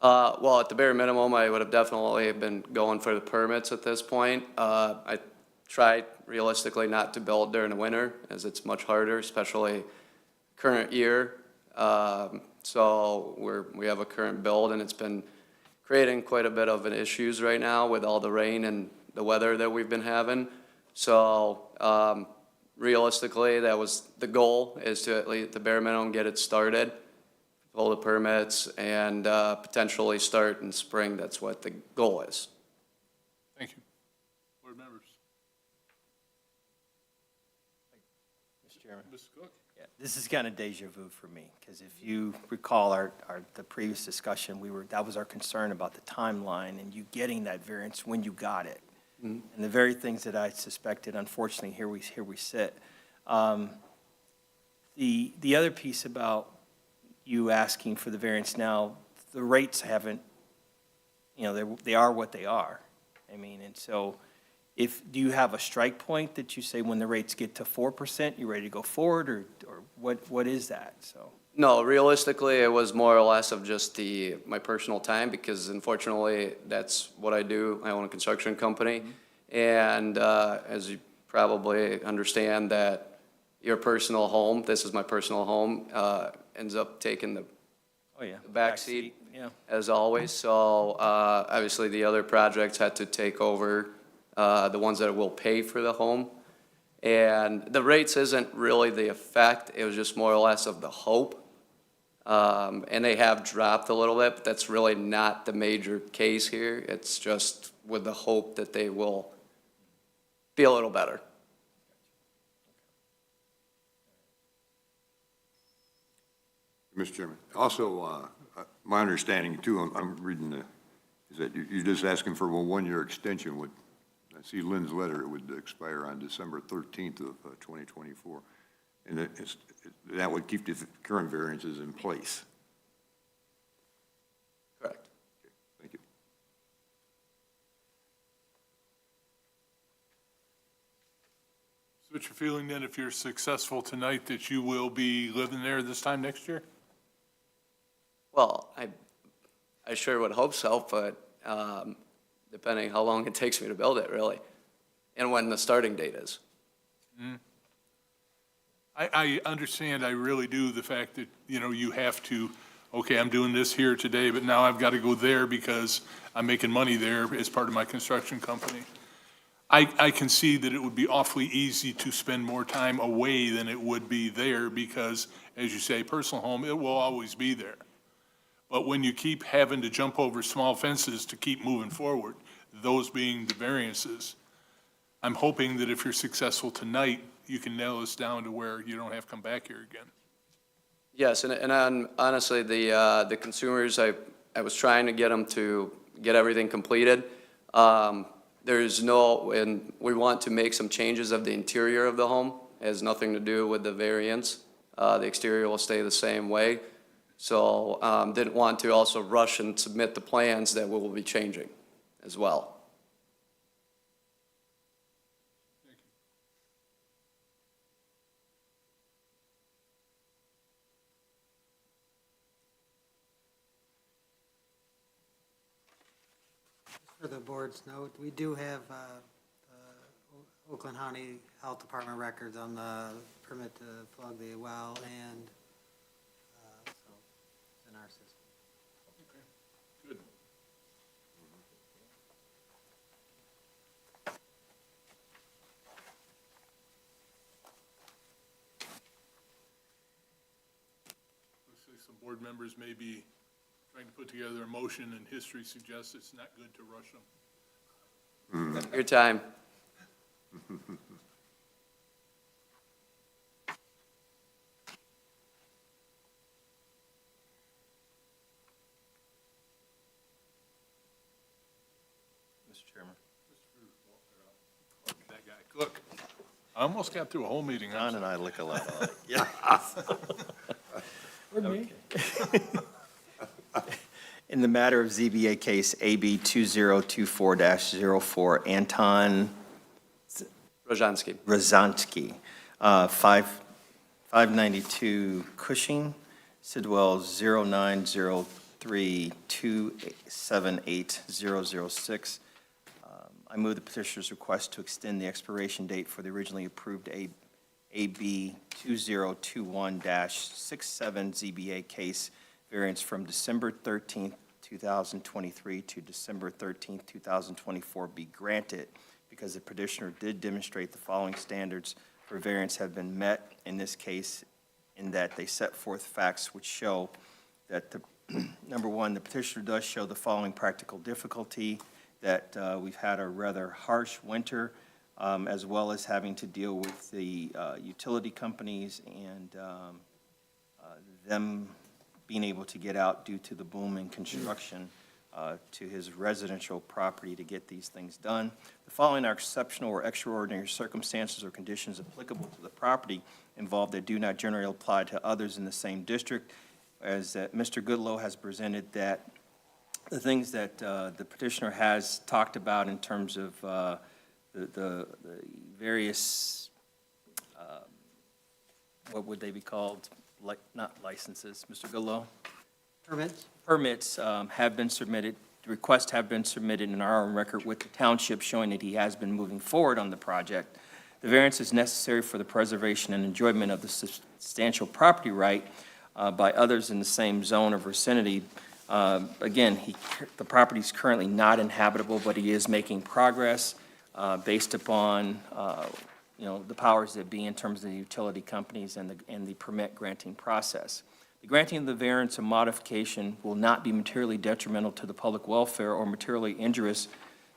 Well, at the bare minimum, I would have definitely been going for the permits at this point. I tried realistically not to build during the winter, as it's much harder, especially current year. So we have a current build, and it's been creating quite a bit of an issues right now with all the rain and the weather that we've been having. So realistically, that was the goal, is to at least the bare minimum get it started, pull the permits, and potentially start in spring. That's what the goal is. Thank you. Board members. Mr. Chairman. Mr. Cook? Yeah, this is kind of deja vu for me, because if you recall the previous discussion, that was our concern about the timeline and you getting that variance when you got it. And the very things that I suspected, unfortunately, here we sit. The other piece about you asking for the variance now, the rates haven't, they are what they are. I mean, and so do you have a strike point that you say when the rates get to 4%, you're ready to go forward, or what is that? So. No, realistically, it was more or less of just my personal time, because unfortunately, that's what I do. I own a construction company. And as you probably understand, that your personal home, this is my personal home, ends up taking the back seat, as always. So obviously, the other projects had to take over, the ones that will pay for the home. And the rates isn't really the effect. It was just more or less of the hope. And they have dropped a little bit, but that's really not the major case here. It's just with the hope that they will be a little better. Mr. Chairman, also, my understanding too, I'm reading is that you're just asking for a 1-year extension. I see Lynn's letter, it would expire on December 13th of 2024. And that would keep the current variances in place. Correct. Okay, thank you. So what's your feeling then, if you're successful tonight, that you will be living there this time next year? Well, I sure would hope so, but depending how long it takes me to build it, really, and when the starting date is. I understand, I really do, the fact that, you have to, okay, I'm doing this here today, but now I've got to go there because I'm making money there as part of my construction company. I can see that it would be awfully easy to spend more time away than it would be there because, as you say, personal home, it will always be there. But when you keep having to jump over small fences to keep moving forward, those being the variances, I'm hoping that if you're successful tonight, you can nail this down to where you don't have to come back here again. Yes, honestly, the consumers, I was trying to get them to get everything completed. And we want to make some changes of the interior of the home. It has nothing to do with the variance. The exterior will stay the same way. So, didn't want to also rush and submit the plans that we will be changing as well. For the board's note, we do have Oakland County Health Department records on the permit to plug the well, and so it's in our system. Good. Looks like some board members may be trying to put together a motion, and history suggests it's not good to rush them. Your time. Mr. Chairman. That guy, Cook. I almost got through a whole meeting. John and I look a lot alike. Yeah. Pardon me? In the matter of ZBA case AB 2024-04, Anton Rojansky. 592 Cushing, Sidwell 0903278006. I move the petitioner's request to extend the expiration date for the originally approved AB 2021-67 ZBA case variance from December 13th, 2023 to December 13th, 2024 be granted because the petitioner did demonstrate the following standards for variance have been met in this case in that they set forth facts which show that number one, the petitioner does show the following practical difficulty, that we've had a rather harsh winter, as well as having to deal with the utility companies and them being able to get out due to the boom in construction to his residential property to get these things done. The following are exceptional or extraordinary circumstances or conditions applicable to the property involved that do not generally apply to others in the same district. As Mr. Goodloe has presented that the things that the petitioner has talked about in terms of the various, what would they be called? Like, not licenses, Mr. Goodloe? Permits? Permits have been submitted, requests have been submitted in our own record with the township showing that he has been moving forward on the project. The variance is necessary for the preservation and enjoyment of the substantial property right by others in the same zone of vicinity. Again, the property is currently not inhabitable, but he is making progress based upon the powers that be in terms of the utility companies and the permit granting process. The granting of the variance and modification will not be materially detrimental to the public welfare or materially injurious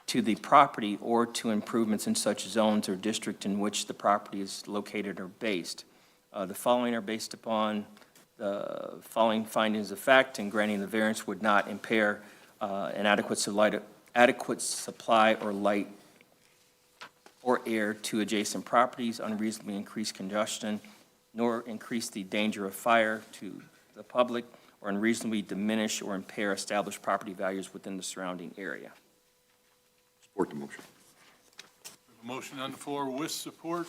to the property or to improvements in such zones or district in which the property is located or based. The following are based upon the following findings of fact, and granting the variance would not impair an adequate supply or light or air to adjacent properties, unreasonably increase congestion, nor increase the danger of fire to the public, or unreasonably diminish or impair established property values within the surrounding area. Support the motion. A motion on the floor with support.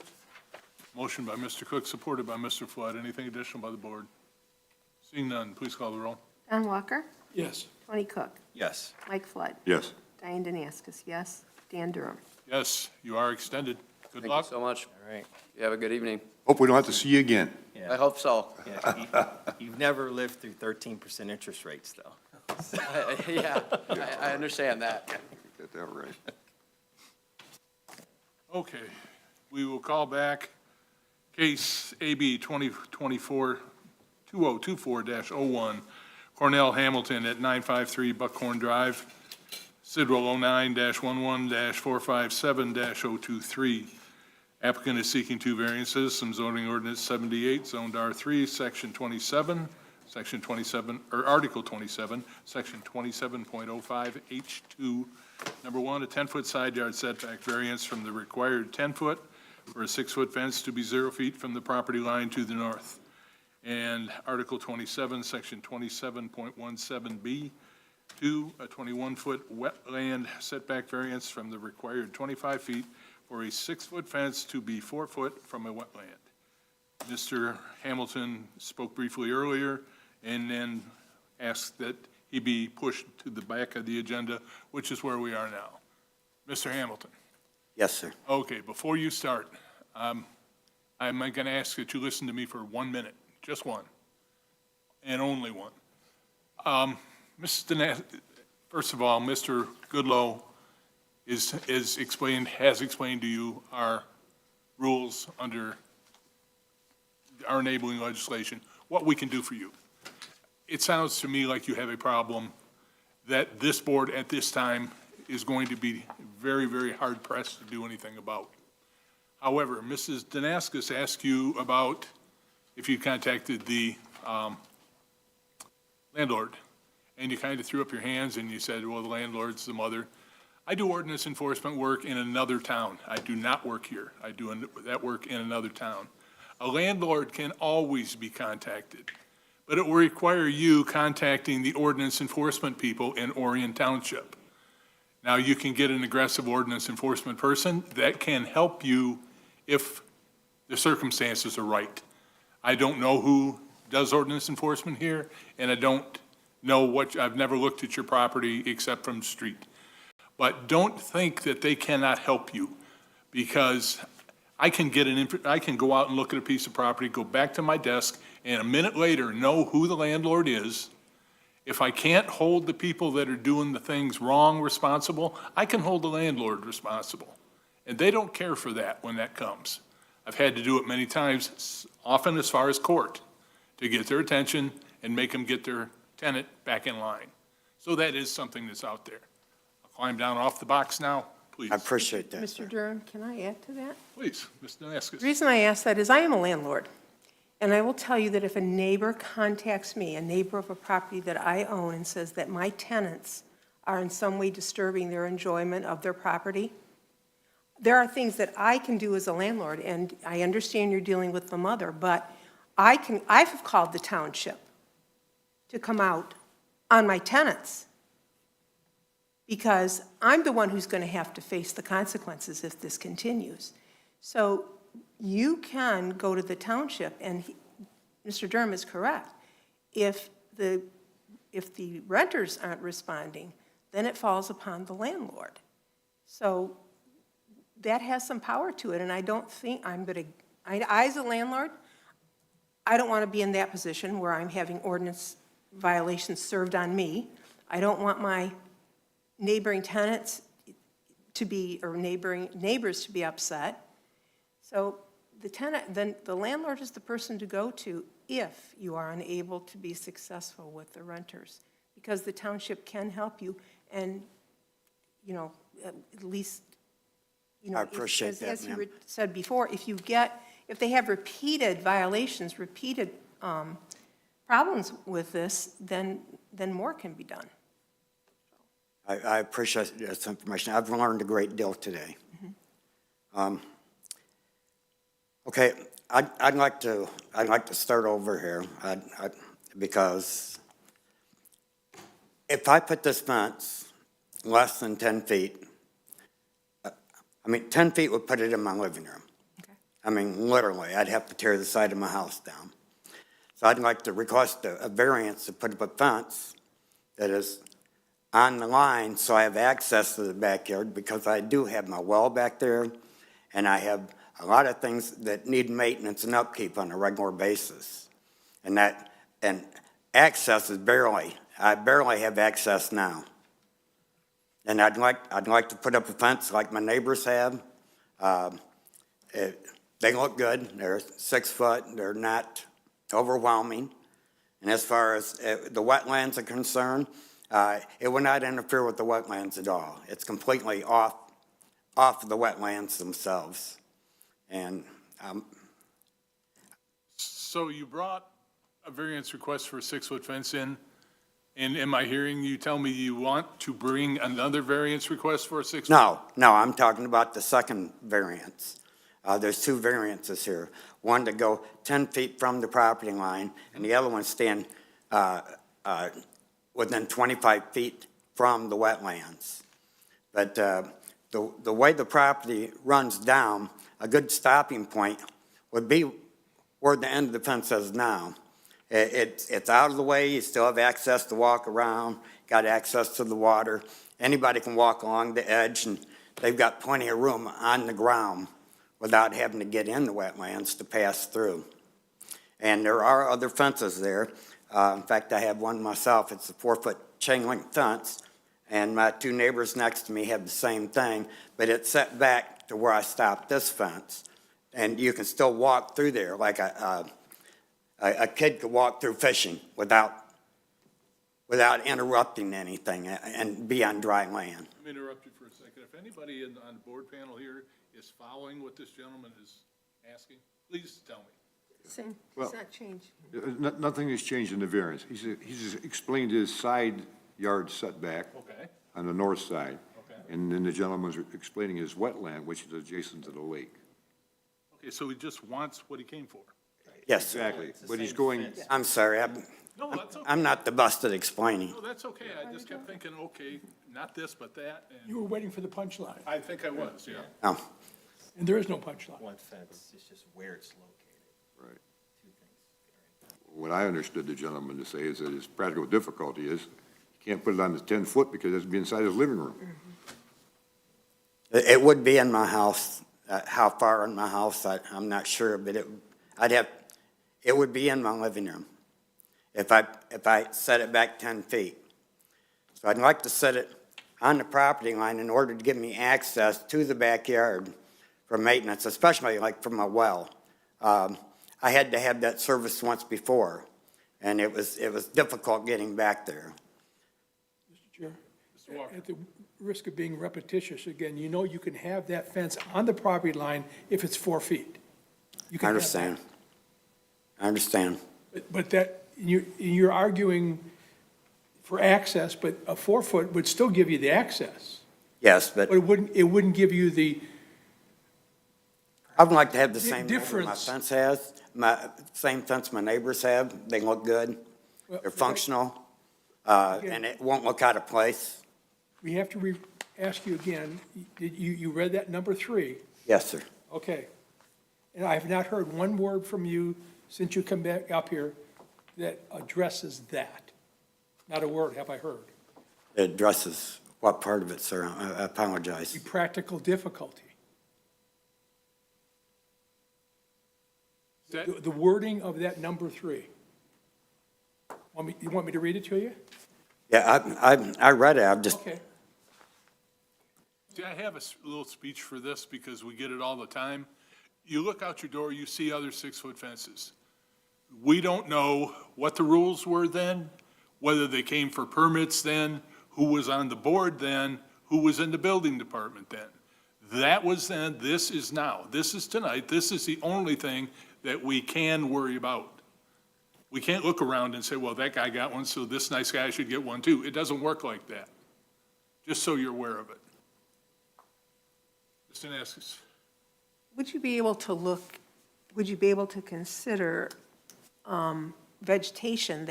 Motion by Mr. Cook, supported by Mr. Flood. Anything additional by the board? Seeing none, please call the roll. Don Walker? Yes. Tony Cook? Yes. Mike Flood? Yes. Diane Danaskus, yes. Dan Durham? Yes, you are extended. Good Thank you luck. so much. All right. You have a good evening. Hope we don't have to see you again. I hope so. Yeah, you've never lived through 13% interest rates, though. Yeah, I understand that. Get that right. Okay, we will call back case AB 2024 Cornell Hamilton at 953 Buckhorn Drive, Sidwell 09-11-457-023. Applicant is seeking two variances, some zoning ordinance 78, zoned R3, section 27, or Article 27, section 27.05 H2. Number one, a 10-foot side yard setback variance from the required 10-foot for a 6-foot fence to be 0 feet from the property line to the north. And Article 27, section 27.17B, 2, a 21-foot wetland setback variance from the required 25 feet for a 6-foot fence to be 4 foot from a wetland. Mr. Hamilton spoke briefly earlier and then asked that he be pushed to the back of the agenda, which is where we are now. Mr. Hamilton. Yes, sir. Okay, before you start, I'm going to ask that you listen to me for 1 minute, just one, and only one. First of all, Mr. Goodloe has explained to you our rules under our enabling legislation, what we can do for you. It sounds to me like you have a problem that this board at this time is going to be very, very hard pressed to do anything about. However, Mrs. Danaskis asked you about if you contacted the landlord, and you kind of threw up your hands and you said, well, the landlord's the mother. I do ordinance enforcement work in another town. I do not work here. I do that work in another town. A landlord can always be contacted, but it will require you contacting the ordinance enforcement people in Orion Township. Now, you can get an aggressive ordinance enforcement person that can help you if the circumstances are right. I don't know who does ordinance enforcement here, and I don't know I've never looked at your property except from the street. But don't think that they cannot help you, because I can go out and look at a piece of property, go back to my desk, and a minute later know who the landlord is. If I can't hold the people that are doing the things wrong responsible, I can hold the landlord responsible. And they don't care for that when that comes. I've had to do it many times, often as far as court, to get their attention and make them get their tenant back in line. So that is something that's out there. I'll climb down off the box now, please. I appreciate that, sir. Mr. Durham, can I add to that? Please, Ms. Danaskis. The reason I ask that is I am a landlord, and I will tell you that if a neighbor contacts me, a neighbor of a property that I own, and says that my tenants are in some way disturbing their enjoyment of their property, there are things that I can do as a landlord, and I understand you're dealing with the mother, but I've called the township to come out on my tenants, because I'm the one who's going to have to face the consequences if this continues. So you can go to the township, and Mr. Durham is correct. If the renters aren't responding, then it falls upon the landlord. So that has some power to it, and I don't think I, as a landlord, I don't want to be in that position where I'm having ordinance violations served on me. I don't want my neighboring tenants to be, or neighbors to be upset. So the landlord is the person to go to if you are unable to be successful with the renters, because the township can help you, and, at least, I appreciate that, as ma'am. you said before, if they have repeated violations, repeated problems with this, then more can be done. I appreciate this information. I've learned a great deal today. Okay, I'd like to start over here, because if I put this fence less than 10 feet, 10 feet would put it in my living room. Okay. Literally, I'd have to tear the side of my house down. So I'd like to request a variance to put up a fence that is on the line so I have access to the backyard, because I do have my well back there, and I have a lot of things that need maintenance and upkeep on a regular basis. And access is I barely have access now. And I'd like to put up a fence like my neighbors have. They look good. They're 6 foot. They're not overwhelming. And as far as the wetlands are concerned, it would not interfere with the wetlands at all. It's completely off the wetlands themselves. And So you brought a variance request for a 6-foot fence in, and am I hearing you tell me you want to bring another variance request for a 6-foot? no, I'm talking about the second variance. There's 2 variances here. One to go 10 feet from the property line, and the other one stand within 25 feet from the wetlands. But the way the property runs down, a good stopping point would be where the end of the fence is now. It's out of the way, you still have access to walk around, got access to the water. Anybody can walk along the edge, and they've got plenty of room on the ground without having to get in the wetlands to pass through. And there are other fences there. In fact, I have one myself. It's a 4-foot chain link fence, and my 2 neighbors next to me have the same thing, but it's set back to where I stopped this fence. And you can still walk through there like a kid could walk through fishing without interrupting anything and be on dry land. Let me interrupt you for a second. If anybody on the board panel here is following what this gentleman is asking, please tell me. Same, Well- it's not changed. Nothing has changed in the variance. He's explained his side yard setback Okay, on the north side. okay. And then the gentleman's explaining his wetland, which is adjacent to the lake. Okay, so he just wants what he came for. Yes, sir. Exactly. But he's going, I'm sorry, No, that's okay. I'm not the best at explaining. No, that's okay. I just kept thinking, okay, not this, but that, You and were waiting for the punchline, I think I was, yeah. Oh, and there is no punchline. One fence, it's just where it's located. right. Two things. What I understood the gentleman to say is that his practical difficulty is he can't put it on the 10-foot because it has to be inside his living room. it would be in my house. How far in my house, I'm not sure, but it would be in my living room if I set it back 10 feet. So I'd like to set it on the property line in order to give me access to the backyard for maintenance, especially like from a well. I had to have that service once before, and it was difficult getting back there. Mr. Chair, Mr. Walker. at the risk of being repetitious again, you know you can have that fence on the property line if it's 4 feet. You I can have understand. that. I understand. But that, you're arguing for access, but a 4-foot would still give you the access. Yes, but But it wouldn't give you the, I would like to have the same neighbor my difference. fence has, same fence my neighbors have. They look good. well, They're functional, and it won't look out of place. we have to ask you again, you read that number 3? Yes, sir. Okay. And I have not heard one word from you since you come back up here that addresses that. Not a word have I heard. It addresses what part of it, sir? I apologize. The practical difficulty. That- The wording of that number 3. You want me to read it to you? Yeah, I read it. I've just, Okay. See, I have a little speech for this because we get it all the time. You look out your door, you see other 6-foot fences. We don't know what the rules were then, whether they came for permits then, who was on the board then, who was in the building department then. That was then, this is now. This is tonight. This is the only thing that we can worry about. We can't look around and say, well, that guy got one, so this nice guy should get one too. It doesn't work like that. Just so you're aware of it. Mr. Naskis. Would you be able to consider vegetation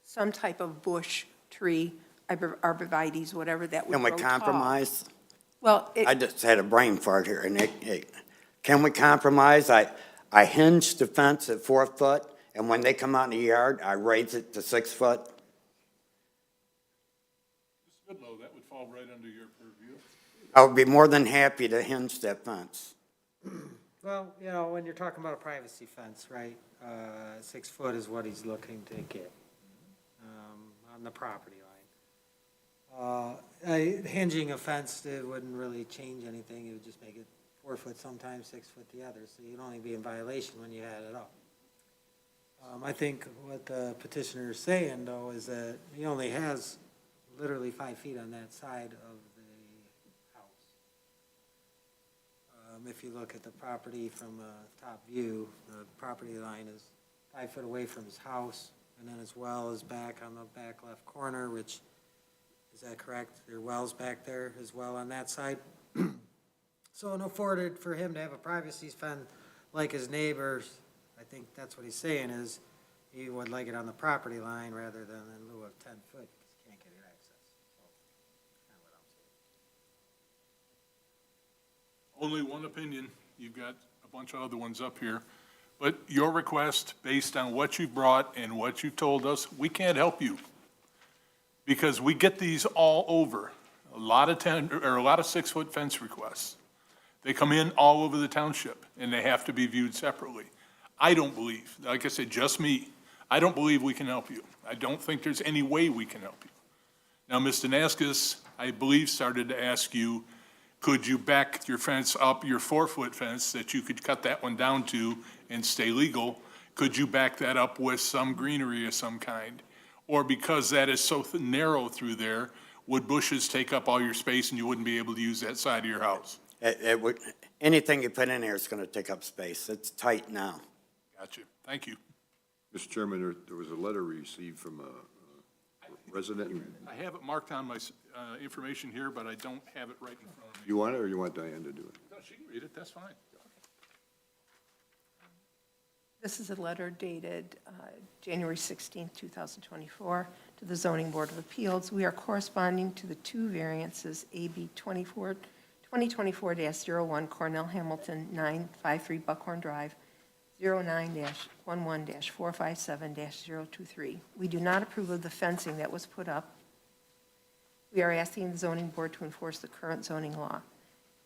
some type of bush, tree, arborvitae's, whatever that would can we grow tall? compromise? Well, I just had a brain fart here, and can we compromise? I hinge the fence at 4 foot, and when they come out in the yard, I raise it to 6 foot. Mr. Goodlow, that would fall right under your purview. I would be more than happy to hinge that fence. Well, when you're talking about a privacy fence, right, 6 foot is what he's looking to get on the property line. Hinging a fence, it wouldn't really change anything, it would just make it 4 foot sometimes, 6 foot the other, so you'd only be in violation when you had it up. I think what the petitioner is saying, though, is that he only has literally 5 feet on that side of the house. If you look at the property from a top view, the property line is 5 foot away from his house, and then his well is back on the back left corner, which, is that correct? There well's back there as well on that side? So in order for him to have a privacy fence like his neighbors, I think that's what he's saying, is he would like it on the property line rather than in lieu of 10 foot, because he can't get it access. So, kind of what I'm saying. Only one opinion. You've got a bunch of other ones up here. But your request, based on what you brought and what you've told us, we can't help you. Because we get these all over. A lot of 6-foot fence requests. They come in all over the township, and they have to be viewed separately. I don't believe, like I said, just me, I don't believe we can help you. I don't think there's any way we can help you. Now, Ms. Danaskis, I believe, started to ask you, could you back your fence up, your 4-foot fence, that you could cut that one down to and stay legal? Could you back that up with some greenery of some kind? Or because that is so narrow through there, would bushes take up all your space and you wouldn't be able to use that side of your house? It would, anything you put in there is going to take up space. It's tight now. Gotcha. Thank you. Mr. Chairman, there was a letter received from a resident. I have it marked on my information here, but I don't have it right in front of me. You want it, or you want Diane to do it? No, she can read it. That's fine. This is a letter dated January 16, 2024, to the Zoning Board of Appeals. We are corresponding to the 2 variances, AB 2024-01 Cornell Hamilton 953 Buckhorn Drive, 09-11-457-023. We do not approve of the fencing that was put up. We are asking the zoning board to enforce the current zoning law.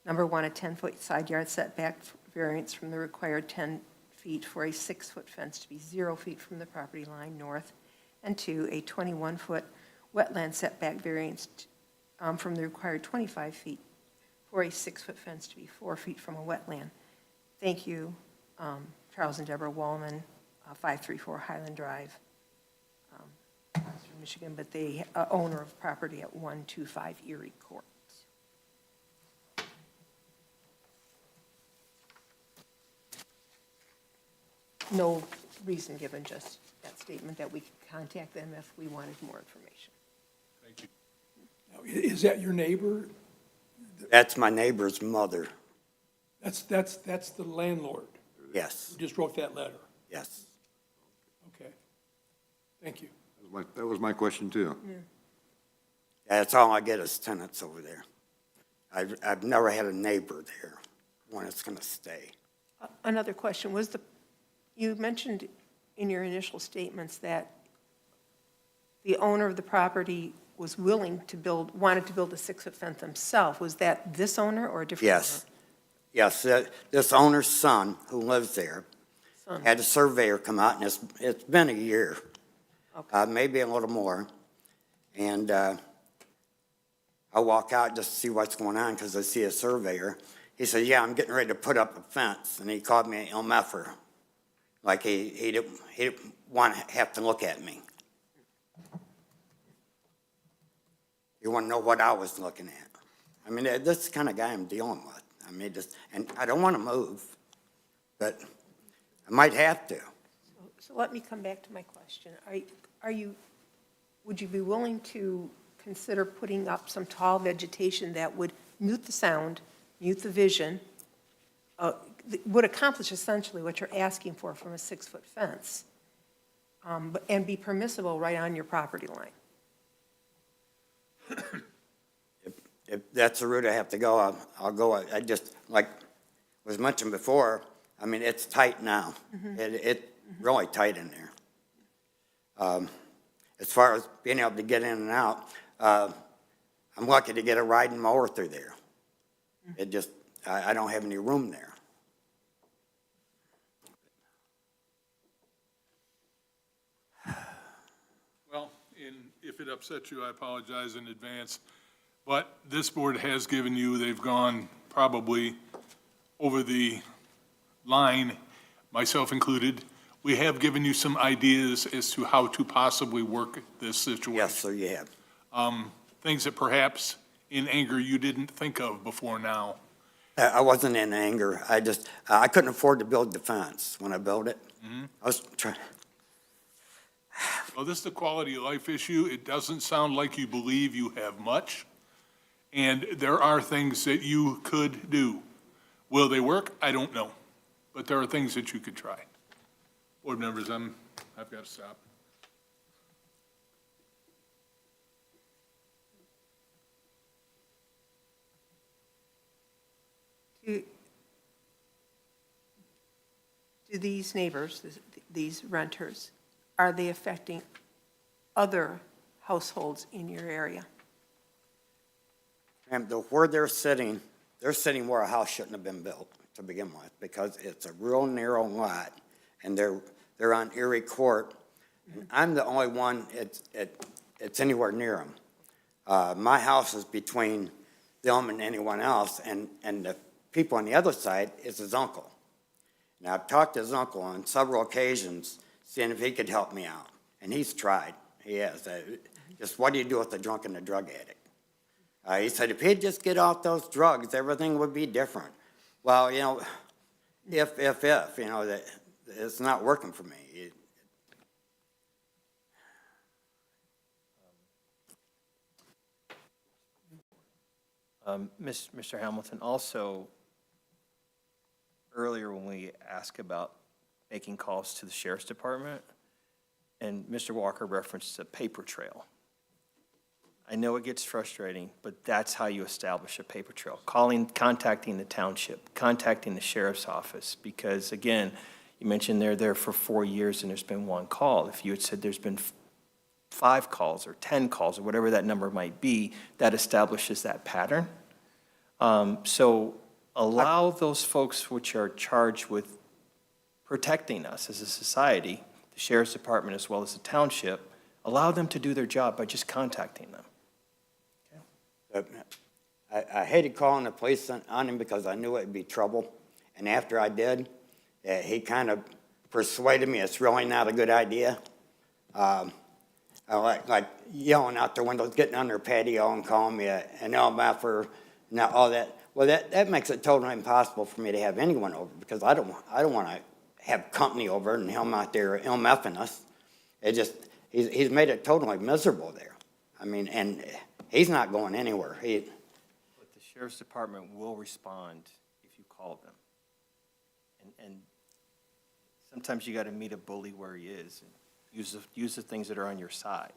Number 1, a 10-foot side yard setback variance from the required 10 feet for a 6-foot fence to be 0 feet from the property line north. And 2, a 21-foot wetland setback variance from the required 25 feet for a 6-foot fence to be 4 feet from a wetland. Thank you, Charles and Deborah Wallman, 534 Highland Drive, Michigan, but the owner of property at 125 Erie Court. No reason given, just that statement that we could contact them if we wanted more information. Thank you. Now, is that your neighbor? That's my neighbor's mother. That's the landlord Yes, who just wrote that letter? yes. Okay. Thank you. That was my question, too. That's all I get is tenants over there. I've never had a neighbor there when it's going to stay. Another question, you mentioned in your initial statements that the owner of the property was wanted to build a 6-foot fence himself. Was that this owner or a different owner? Yes. Yes, this owner's son, who lives there, had a surveyor come out, and it's been a year, maybe a little more. And I walk out just to see what's going on because I see a surveyor. He said, yeah, I'm getting ready to put up a fence. And he called me an MFer, like he didn't want to have to look at me. He wanted to know what I was looking at. I mean, this is the kind of guy I'm dealing with. I mean, and I don't want to move, but I might have to. So let me come back to my question. Would you be willing to consider putting up some tall vegetation that would mute the sound, mute the vision, would accomplish essentially what you're asking for from a 6-foot fence, and be permissible right on your property line? If that's the route I have to go, I'll go. I just, like was mentioned before, I mean, it's tight now. It's really tight in there. As far as being able to get in and out, I'm lucky to get a riding mower through there. It just, I don't have any room there. Well, and if it upsets you, I apologize in advance. But this board has given you, they've gone probably over the line, myself included. We have given you some ideas as to how to possibly work this situation. Yes, sir, you have. Things that perhaps in anger you didn't think of before now. I wasn't in anger. I couldn't afford to build the fence when I built it. I was trying, Well, this is a quality of life issue. It doesn't sound like you believe you have much, and there are things that you could do. Will they work? I don't know, but there are things that you could try. Board members, I've got to stop. Do these neighbors, these renters, are they affecting other households in your area? and where they're sitting where a house shouldn't have been built to begin with, because it's a real narrow lot, and they're on Erie Court. And I'm the only one it's anywhere near them. My house is between them and anyone else, and the people on the other side is his uncle. Now, I've talked to his uncle on several occasions, seeing if he could help me out, and he's tried. He has. Just what do you do with the drunk and the drug addict? He said if he'd just get off those drugs, everything would be different. Well, you know, if, you know, that it's not working for me. Mr. Hamilton, also, earlier when we asked about making calls to the sheriff's department, and Mr. Walker referenced a paper trail. I know it gets frustrating, but that's how you establish a paper trail. Contacting the township, contacting the sheriff's office, because again, you mentioned they're there for 4 years and there's been one call. If you had said there's been 5 calls or 10 calls or whatever that number might be, that establishes that pattern. So allow those folks which are charged with protecting us as a society, the sheriff's department as well as the township, allow them to do their job by just contacting them. I hated calling the police on him because I knew it would be trouble. And after I did, he kind of persuaded me it's really not a good idea. I like yelling out their windows, getting on their patio and calling me an LMFer, and all that. Well, that makes it totally impossible for me to have anyone over, because I don't want to have company over and him out there LMFing us. It just, he's made it totally miserable there. I mean, and he's not going anywhere. But the sheriff's department will respond if you call them. And sometimes you got to meet a bully where he is and use the things that are on your side,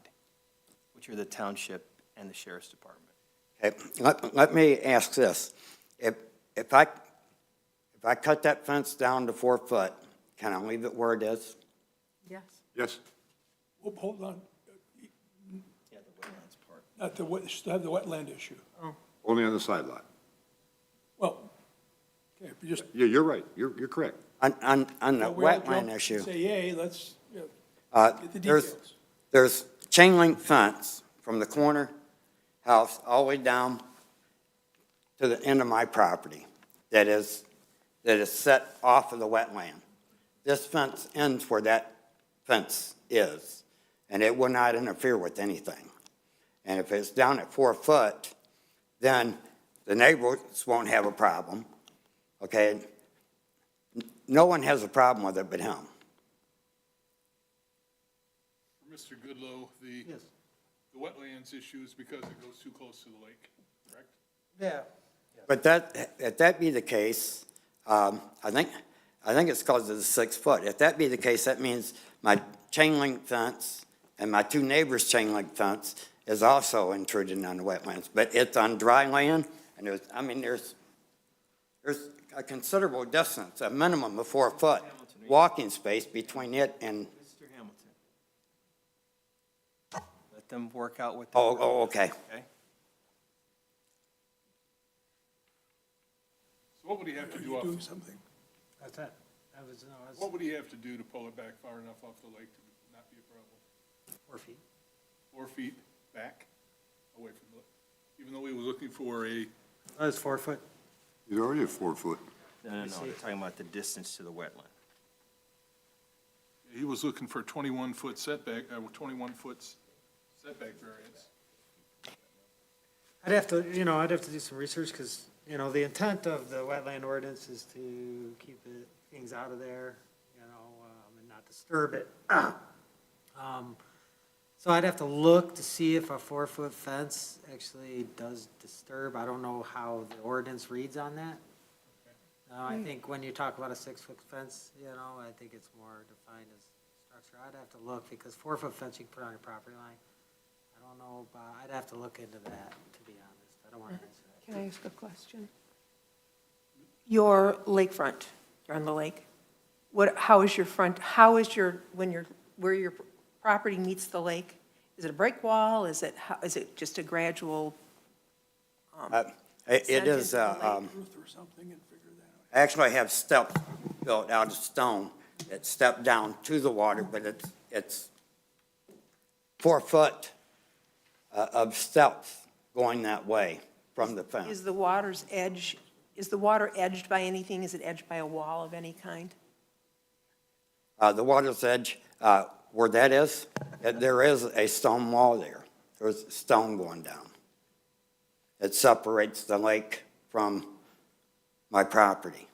which are the township and the sheriff's department. Okay, let me ask this. If I cut that fence down to 4 foot, can I leave it where it is? Yes. Yes. Oh, hold on, Yeah, the wetlands part. not the, still have the wetland issue. Only on the side lot. Well, okay, if you just. Yeah, you're right. You're correct. On the well, we all wetland jump issue, and Say yay, let's, you know, get the details. there's chain link fence from the corner house all the way down to the end of my property that is set off of the wetland. This fence ends where that fence is, and it will not interfere with anything. And if it's down at 4 foot, then the neighbors won't have a problem, okay? No one has a problem with it but him. Mr. Goodlow, the wetlands issue is because it goes too close to the lake, correct? Yeah. But if that be the case, I think it's because of the 6 foot. If that be the case, that means my chain link fence and my 2 neighbors' chain link fence is also intruding on the wetlands. But it's on dry land, and there's a considerable distance, a minimum of 4 foot walking space between it and. Mr. Hamilton. Let them work out with their. Oh, okay. Okay? What would he have to do You're off, doing something. That's it. That was, no, what would he have to do to pull it back far enough off the lake to not be a problem? 4 feet. 4 feet back, away from the, even though he was looking for a, That was 4 foot. He's already at 4 foot. No, they're talking about the distance to the wetland. he was looking for a 21-foot setback, 21-foot setback variance. I'd have to, I'd have to do some research, because, the intent of the wetland ordinance is to keep things out of there, and not disturb it. So I'd have to look to see if a 4-foot fence actually does disturb. I don't know how the ordinance reads on that. I think when you talk about a 6-foot fence, I think it's more defined as structure. I'd have to look, because 4-foot fence you can put on your property line. I don't know, but I'd have to look into that, to be honest. I don't want to answer that. Can I ask a question? Your lakefront, you're on the lake. How is your front, where your property meets the lake? Is it a break wall? Is it just a gradual? It descent is, into the lake? Earth or something and figure that out. actually, I have steps built out of stone that step down to the water, but it's 4 foot of steps going that way from the fence. Is the water edged by anything? Is it edged by a wall of any kind? The water's edge, where that is, there is a stone wall there. There's stone going down. It separates the lake from my property.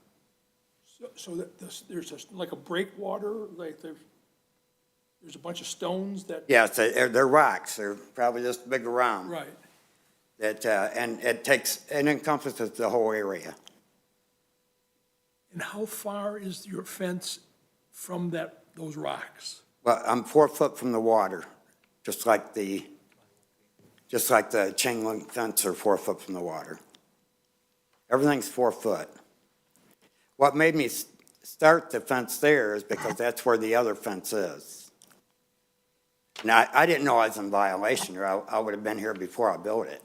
So that there's like a breakwater, like there's a bunch of stones that. Yes, they're rocks. They're probably just big around. Right. That, and it encompasses the whole area. And how far is your fence from those rocks? Well, I'm 4 foot from the water, just like the chain link fence are 4 foot from the water. Everything's 4 foot. What made me start the fence there is because that's where the other fence is. Now, I didn't know I was in violation, or I would have been here before I built it.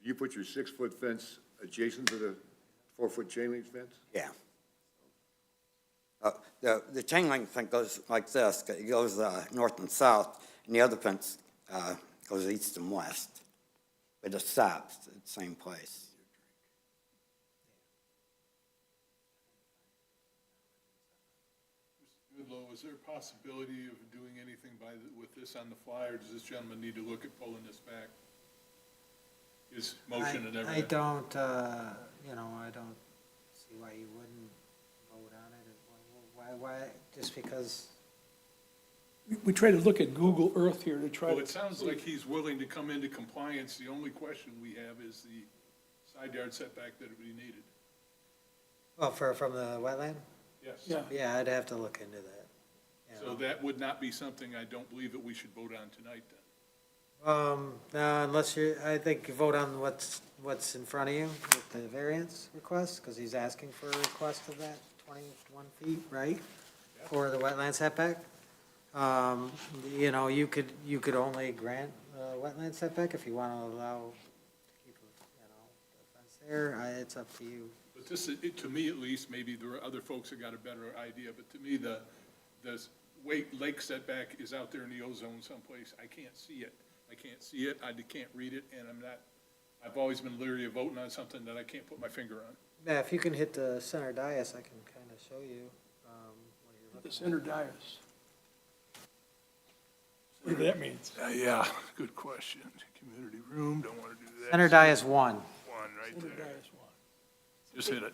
You put your 6-foot fence adjacent to the 4-foot chain link fence? Yeah. The chain link fence goes like this. It goes north and south, and the other fence goes east and west. But it stops at the same place. Goodlow, is there a possibility of doing anything with this on the fly, or does this gentleman need to look at pulling this back? His motion and everything? I don't, I don't see why you wouldn't vote on it. Why, just because? We try to look at Google Earth here to try to. Well, it sounds like he's willing to come into compliance. The only question we have is the side yard setback that would be needed. Well, from the wetland? Yes. Yeah. Yeah, I'd have to look into that. So that would not be something I don't believe that we should vote on tonight then. No, unless I think you vote on what's in front of you with the variance request, because he's asking for a request of that 21 feet, right? For the wetland setback. You could only grant a wetland setback if you want to allow, keep, the fence there. It's up to you. But this, to me at least, maybe there are other folks that got a better idea, but to me, the lake setback is out there in the ozone someplace. I can't see it. I can't see it, I can't read it, and I've always been leery of voting on something that I can't put my finger on. Yeah, if you can hit the center dais, I can kind of show you what you're looking The at. center dais. Whatever that means. Yeah, good question. Community room, don't want to do that. Center dais 1. One right Center there. dais one. Just hit it.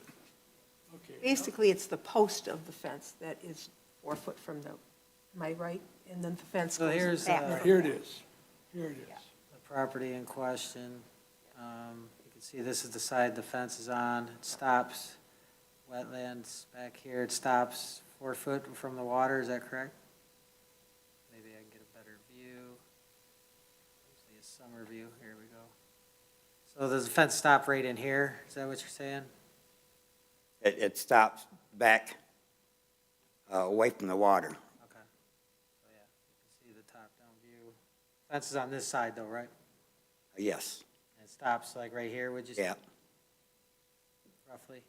Okay. Basically, it's the post of the fence that is 4 foot from the, am I right? And then the fence So goes here's, back. All right, here it is. Here it is. The property in question, you can see this is the side the fence is on, it stops, wetlands back here, it stops 4 foot from the water, is that correct? Maybe I can get a better view. See a summer view, here we go. So does the fence stop right in here, is that what you're saying? It stops back away from the water. Okay. top-down view. Fence is on this side though, right? Yes, And it stops like right here, would you say? yeah. Roughly?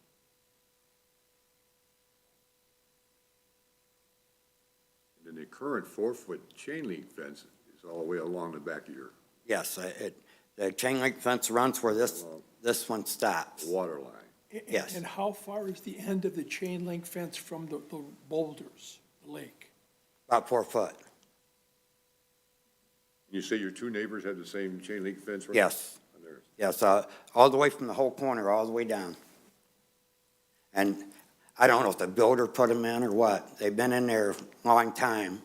And the current 4-foot chain link fence is all the way along the back of your Yes, the chain link fence runs where this one stops. water line. Yes. And how far is the end of the chain link fence from the boulders, the lake? About 4 foot. You say your two neighbors have the same chain link fence? right? Yes. On theirs? Yes, all the way from the whole corner, all the way down. And I don't know if the builder put them in or what. They've been in there a long time.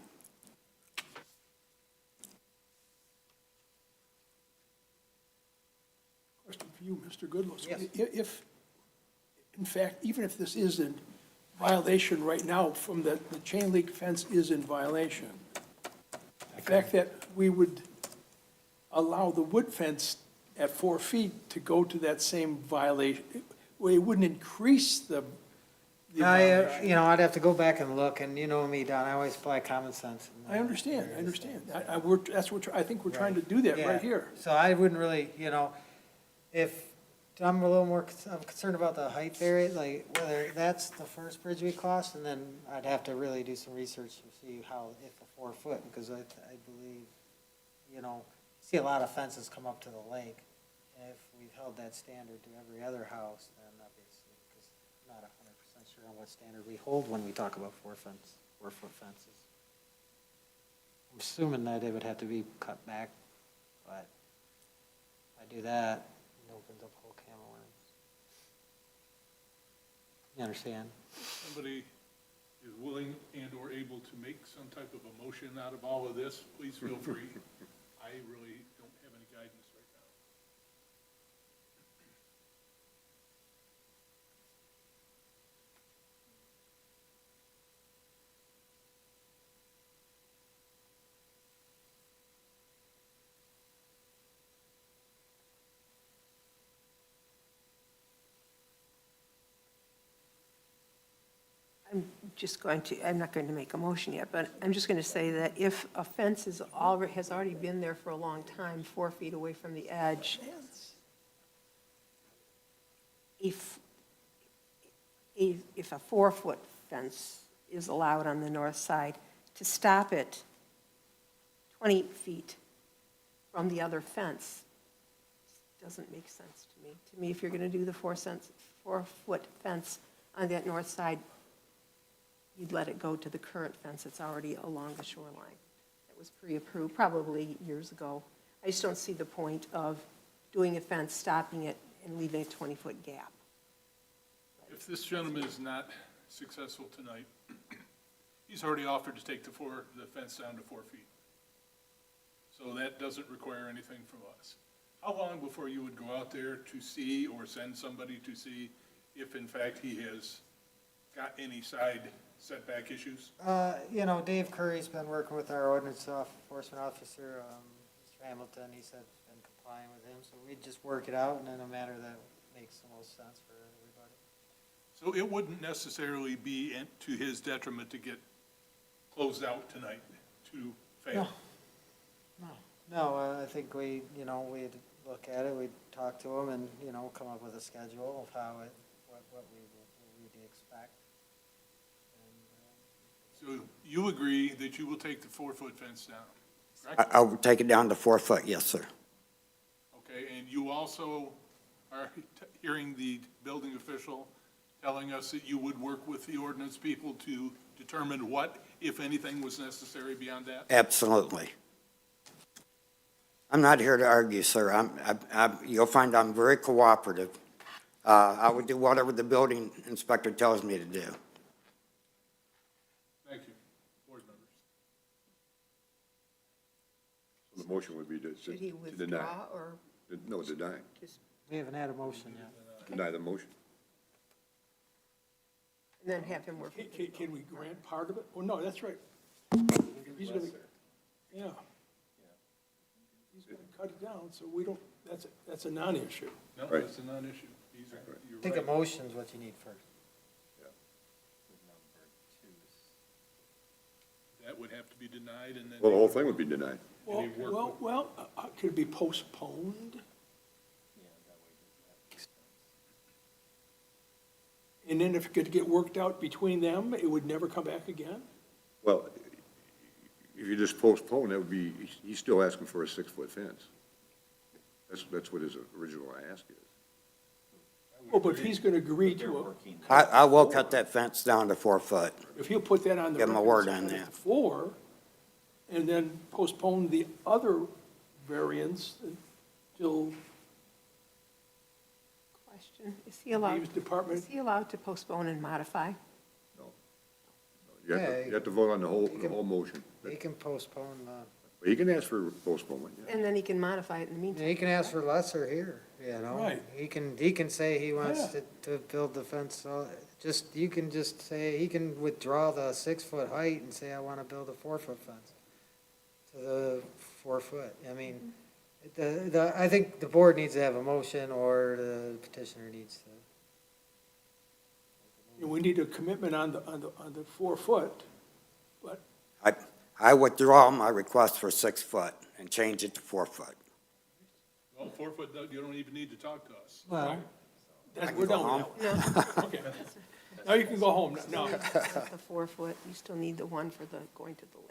Question for you, Mr. Goodlow. Yes. If, in fact, even if this is in violation right now, from the chain link fence is in violation, the fact that we would allow the wood fence at 4 feet to go to that same violation, well, it wouldn't increase the violation. You know, I'd have to go back and look, and you know me, Don, I always apply common sense. I understand. That's what, I think we're trying to Right. do that Yeah. right here. So I wouldn't really, you know, if, I'm a little more, I'm concerned about the height variance, like whether that's the first bridge we crossed, and then I'd have to really do some research to see how, if a 4 foot, because I believe, you know, see a lot of fences come up to the lake. And if we've held that standard to every other house, then obviously, because I'm not 100% sure on what standard we hold when we talk about 4-foot fences. I'm assuming that it would have to be cut back, but if I do that, it opens up a whole can of worms. You understand? Somebody is willing and/or able to make some type of a motion out of all of this, please feel free. I really don't have any guidance right now. I'm not going to make a motion yet, but I'm just going to say that if a fence has already been there for a long time, 4 feet away from the edge, if a 4-foot fence is allowed on the north side, to stop it 20 feet from the other fence doesn't make sense to me. To me, if you're going to do the 4-foot fence on that north side, you'd let it go to the current fence that's already along the shoreline. That was pre-approved probably years ago. I just don't see the point of doing a fence, stopping it, and leaving a 20-foot gap. If this gentleman is not successful tonight, he's already offered to take the fence down to 4 feet. So that doesn't require anything from us. How long before you would go out there to see or send somebody to see if in fact he has got any side setback issues? You know, Dave Curry's been working with our ordinance enforcement officer, Mr. Hamilton. He said it's been complying with him, so we'd just work it out in a manner that makes the most sense for everybody. So it wouldn't necessarily be to his detriment to get closed out tonight to fail? No, I think we'd look at it, we'd talk to him and, you know, come up with a schedule of how what we'd expect. So you agree that you will take the 4-foot fence down, correct? I would take it down to 4 foot, yes, sir. Okay, and you also are hearing the building official telling us that you would work with the ordinance people to determine what, if anything, was necessary beyond that? Absolutely. I'm not here to argue, sir. You'll find I'm very cooperative. I would do whatever the building inspector tells me to do. Thank you, board members. So the motion would be to Should he deny. withdraw or No, deny. just, We haven't had a motion yet. Deny the motion. and then have him work? with the Can we grant part of it? Oh, no, that's right. He's gonna, yeah. He's gonna cut it down, so we don't, that's a non-issue. No, Right. that's a non-issue. You're I think right. a motion's what you need first. that would have to be denied, and then. Well, the whole thing would be denied. Could it be postponed? And then if it could get worked out between them, it would never come back again? Well, if you just postpone, that would be, he's still asking for a 6-foot fence. That's what his original ask is. Oh, but if he's gonna agree to, I will cut that fence down to 4 foot. if he'll put that on the. Give him a record, word say on it's that. 4, and then postpone the other variance until Question, is he allowed, Dave's department. is he allowed to postpone and modify? You have to vote on the whole motion. He can postpone, He can ask for postponement, yeah. And then he can modify it in the meantime. he can ask for lesser here, you know? Right. He can say he wants to build the fence, so you can just say, he can withdraw the 6-foot height and say, I want to build a 4-foot fence to the 4 foot. I mean, I think the board needs to have a motion, or the petitioner needs to. We need a commitment on the 4 foot, but I withdraw my request for 6 foot and change it to 4 foot. Well, 4 foot, you don't even need to talk to us. Well, we're go done home. with that one. Okay. Now you can go home, no. The 4 foot, you still need the one for the, going to the lake.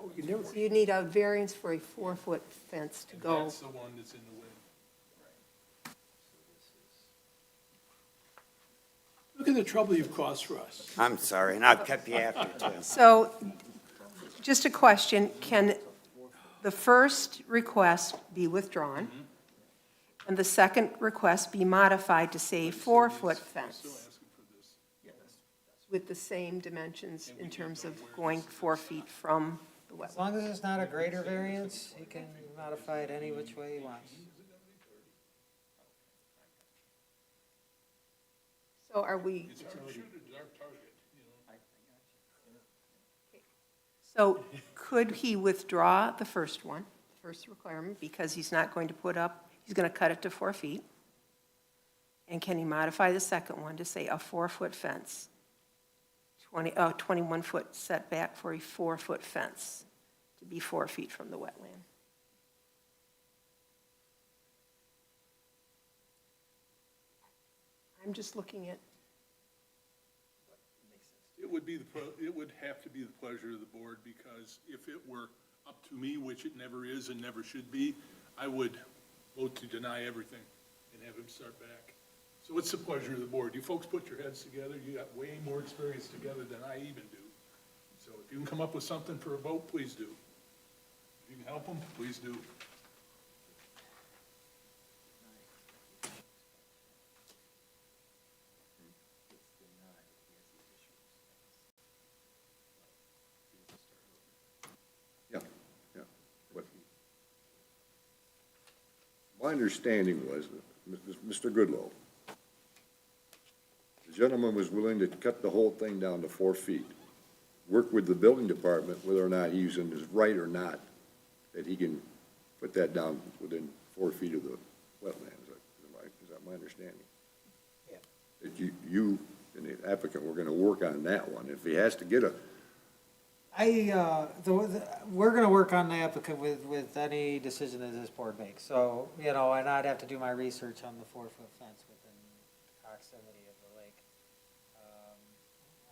We can never- So you need a variance for a 4-foot fence to And go. that's the one that's in the way. Look at the trouble you've caused for us. I'm sorry, and I've kept you after too. So, just a question, can the first request be withdrawn? And the second request be modified to say 4-foot fence? With the same dimensions in terms of going 4 feet from the as wetland? long as it's not a greater variance, he can modify it any which way he wants. So are we, It's our target, you know. so could he withdraw the first one, first requirement, because he's not going to put up, he's going to cut it to 4 feet? And can he modify the second one to say a 4-foot fence? 21-foot setback for a 4-foot fence to be 4 feet from the wetland? I'm just looking at, It would be it would have to be the pleasure of the board, because if it were up to me, which it never is and never should be, I would vote to deny everything and have him start back. So it's the pleasure of the board. You folks put your heads together. You got way more experience together than I even do. So if you can come up with something for a vote, please do. If you can help them, please do. Yeah, yeah. But my understanding was that Mr. Goodloe, the gentleman was willing to cut the whole thing down to 4 feet, work with the building department whether or not he's in his right or not, that he can put that down within 4 feet of the wetlands. Is that my understanding? Yeah. That you and the applicant were gonna work on that one. If he has to get a, We're gonna work on the applicant with any decision that this board makes, so, and I'd have to do my research on the 4-foot fence within proximity of the lake.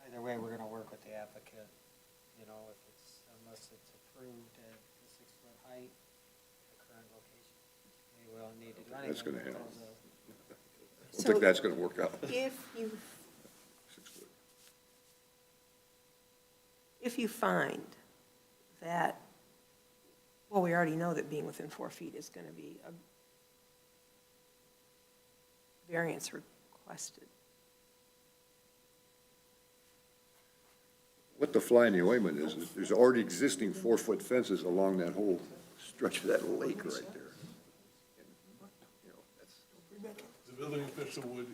Either way, we're gonna work with the applicant, unless it's approved at the 6-foot height, the current location. We will need to do anything. That's gonna with happen. those, I don't think that's gonna work out. if you find that, well, we already know that being within 4 feet is going to be a variance requested. What the fly in the ointment is there's already existing 4-foot fences along that whole stretch of that lake right there. The building official would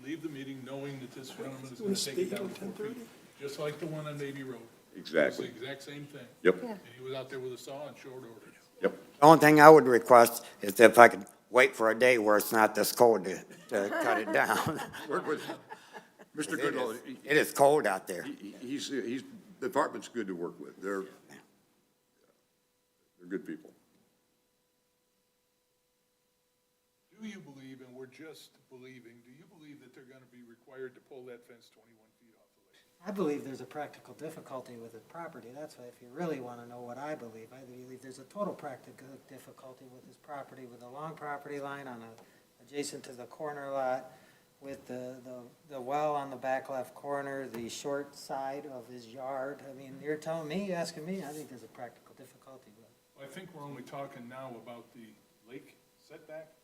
leave the meeting knowing that this gentleman is Wanna going to stay take it here down till 4 feet, 10:30? just like the one on Navy Road. Exactly. It's the exact same thing. Yep, Yeah. And he was out there with a saw in short order. yep. The only thing I would request is if I could wait for a day where it's not this cold to cut it down. Work with Mr. Goodloe. It is cold out there. He's The department's good to work with. They're good people. Do you believe, and we're just believing, do you believe that they're gonna be required to pull that fence 21 feet off the lake? I believe there's a practical difficulty with the property. That's why, if you really want to know what I believe there's a total practical difficulty with this property, with a long property line adjacent to the corner lot, with the well on the back left corner, the short side of his yard. I mean, you're telling me, asking me, I think there's a practical difficulty with it. Well, I think we're only talking now about the lake setback.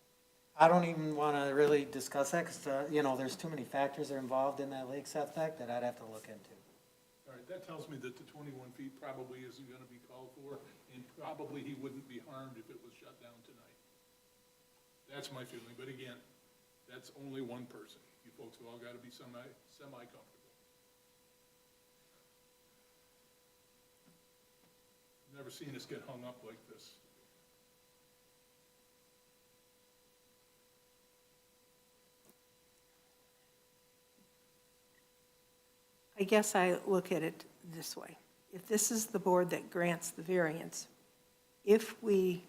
I don't even want to really discuss that, because, there's too many factors that are involved in that lake setback that I'd have to look into. All right, that tells me that the 21 feet probably isn't gonna be called for, and probably he wouldn't be harmed if it was shut down tonight. That's my feeling, but again, that's only one person. You folks have all gotta be semi-comfortable. Never seen us get hung up like this. I guess I look at it this way. If this is the board that grants the variance, if he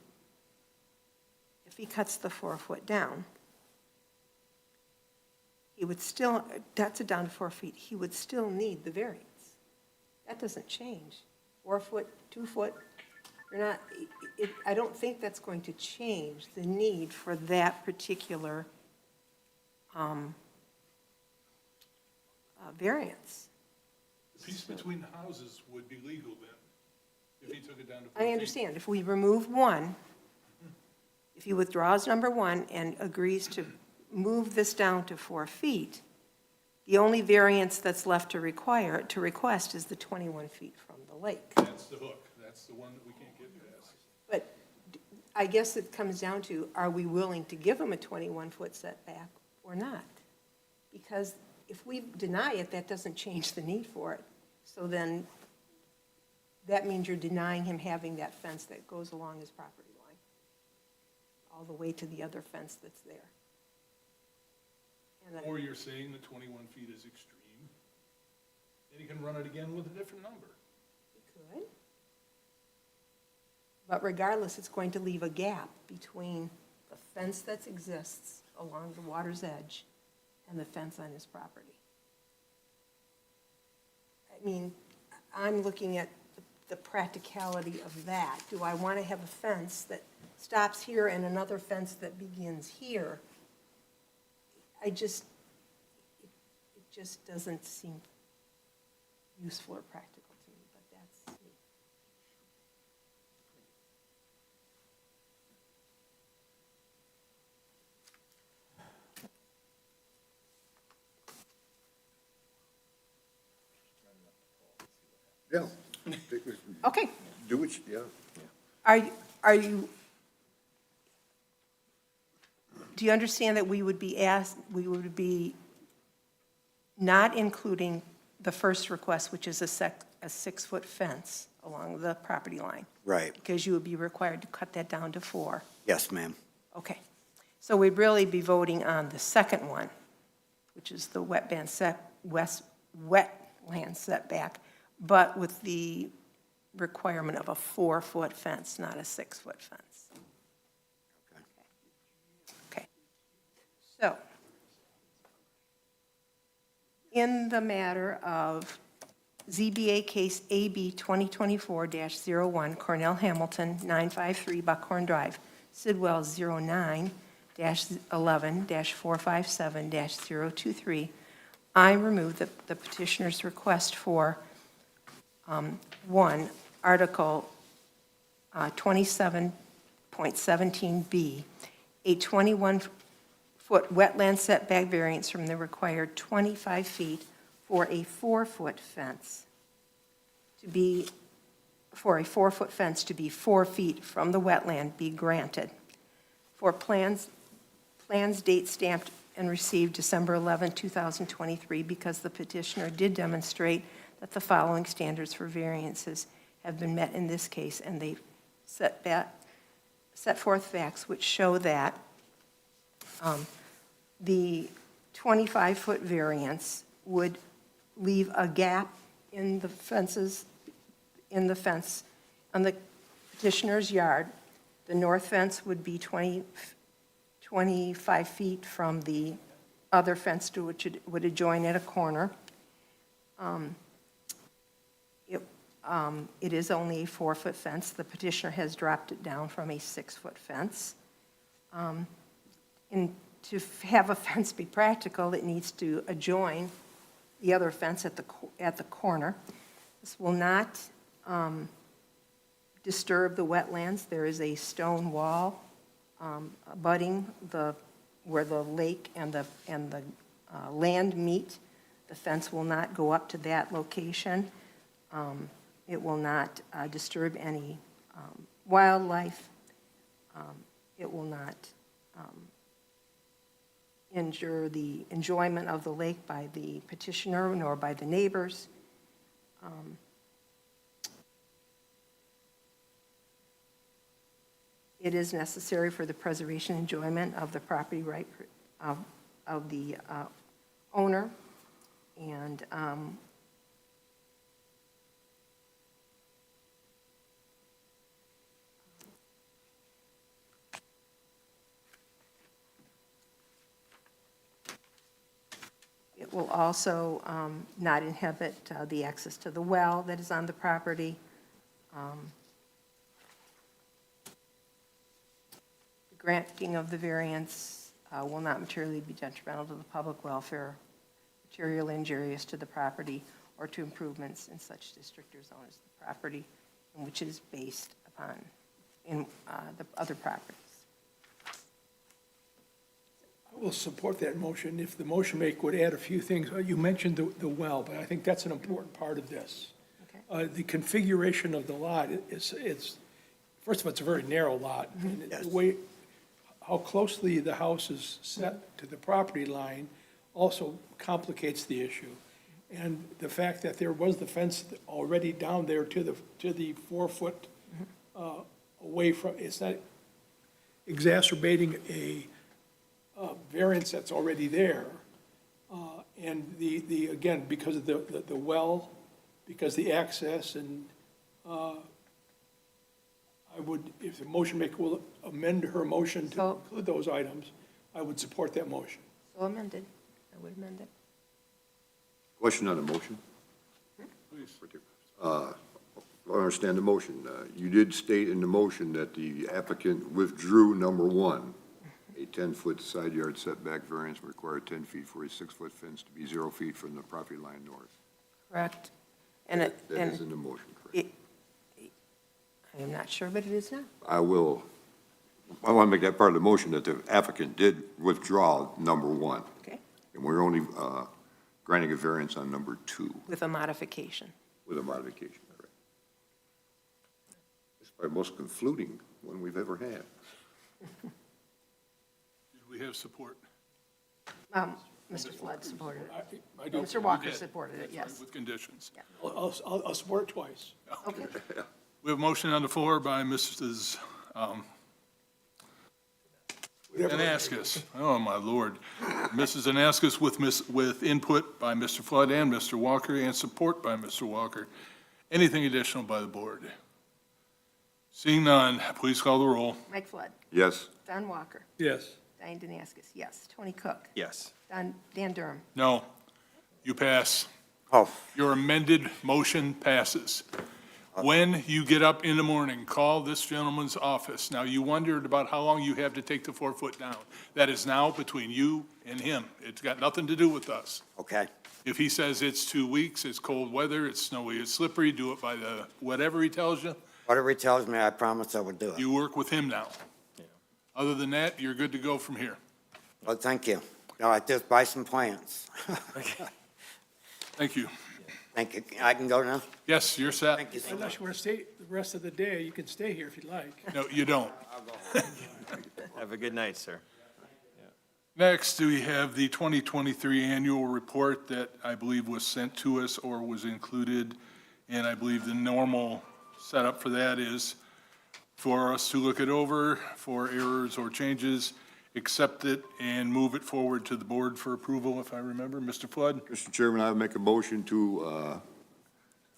cuts the 4 foot down, he would still, that's it down to 4 feet, he would still need the variance. That doesn't change. 4 foot, 2 foot, you're not, I don't think that's going to change the need for that particular variance. The piece between the houses would be legal then, if he took it down to 4 I feet. understand, if we remove one, if he withdraws number 1 and agrees to move this down to 4 feet, the only variance that's left to request is the 21 feet from the lake. That's the hook, that's the one that we can't get past. But I guess it comes down to, are we willing to give him a 21-foot setback or not? Because if we deny it, that doesn't change the need for it. So then, that means you're denying him having that fence that goes along his property line, all the way to the other fence that's there. And Or you're saying that 21 feet is extreme, and he can run it again with a different number. he could. But regardless, it's going to leave a gap between the fence that exists along the water's edge and the fence on his property. I mean, I'm looking at the practicality of that. Do I want to have a fence that stops here and another fence that begins here? It just doesn't seem useful or practical to me, but that's me. Yeah. Okay. Do it, yeah. Are you, do you understand that we would be not including the first request, which is a 6-foot fence along the property line? Right. Because you would be required to cut that down to 4. Yes, ma'am. Okay. So we'd really be voting on the second one, which is the wetland setback, but with the requirement of a 4-foot fence, not a 6-foot fence. Okay. So, in the matter of ZBA case AB 2024-01, Cornell Hamilton, 953 Buckhorn Drive, Sidwell 09-11-457-023, I remove the petitioner's request for 1, Article 27.17B, a 21-foot wetland setback variance from the required 25 feet for a 4-foot fence to be, for a 4-foot fence to be 4 feet from the wetland be granted. For plans date stamped and received December 11, 2023, because the petitioner did demonstrate that the following standards for variances have been met in this case, and they set forth facts which show that the 25-foot variance would leave a gap in the fences, in the fence, on the petitioner's yard. The north fence would be 25 feet from the other fence to which it would adjoin at a corner. It is only a 4-foot fence. The petitioner has dropped it down from a 6-foot fence. And to have a fence be practical, it needs to adjoin the other fence at the corner. This will not disturb the wetlands. There is a stone wall abutting where the lake and the land meet. The fence will not go up to that location. It will not disturb any wildlife. It will not injure the enjoyment of the lake by the petitioner nor by the neighbors. It is necessary for the preservation and enjoyment of the property right of the owner. And it will also not inhibit the access to the well that is on the property. The granting of the variance will not materially be detrimental to the public welfare, material injurious to the property, or to improvements in such district or zone as the property in which it is based upon in the other properties. I will support that motion if the motion maker would add a few things. You mentioned the well, but I think that's an important part of this. Okay. The configuration of the lot, it's, first of all, it's a very narrow lot. And the way, how closely the house is set to the property line also complicates the issue. And the fact that there was the fence already down there to the 4-foot away from, it's not exacerbating a variance that's already there. And again, because of the well, because the access, and I would, if the motion maker will amend her motion to So- include those items, I would support that motion. So amended. I would amend it. Question on the motion? Please. I understand the motion. You did state in the motion that the applicant withdrew number 1, a 10-foot side yard setback variance required 10 feet for a 6-foot fence to be 0 feet from the property line north. Correct. And That is in the motion, correct? I am not sure, but it is now. I want to make that part of the motion that the applicant did withdraw number 1. Okay. And we're only granting a variance on number 2 With a modification. with a modification, correct? It's probably the most confluting one we've ever had. Did we have support? Mr. Flood supported it. I don't, Mr. Walker You did. supported it, That's right, yes. with conditions. I'll support it twice. Okay. We have a motion on the floor by Mrs. Anaskas. Oh, my lord. Mrs. Anaskas with input by Mr. Flood and Mr. Walker, and support by Mr. Walker. Anything additional by the board? Seeing none, please call the roll. Mike Flood. Yes? Don Walker. Yes. Diane Danaskas, yes. Tony Cook. Yes. Dan Durham. No. You pass. Oh, Your amended motion passes. When you get up in the morning, call this gentleman's office. Now, you wondered about how long you have to take the 4-foot down. That is now between you and him. It's got nothing to do with us. okay. If he says it's 2 weeks, it's cold weather, it's snowy, it's slippery, do it by the, whatever he tells you, Whatever he tells me, I promise I will do it. you work with him now. Other than that, you're good to go from here. Well, thank you. No, I just buy some plants. Thank you. Thank you. I can go now? Yes, you're set. Thank you so much. Unless you want to stay the rest of the day, you can stay here if you'd like. No, you don't. Have a good night, sir. Next, we have the 2023 annual report that I believe was sent to us or was included, and I believe the normal setup for that is for us to look it over for errors or changes, accept it, and move it forward to the board for approval, if I remember. Mr. Flood? Mr. Chairman, I would make a motion to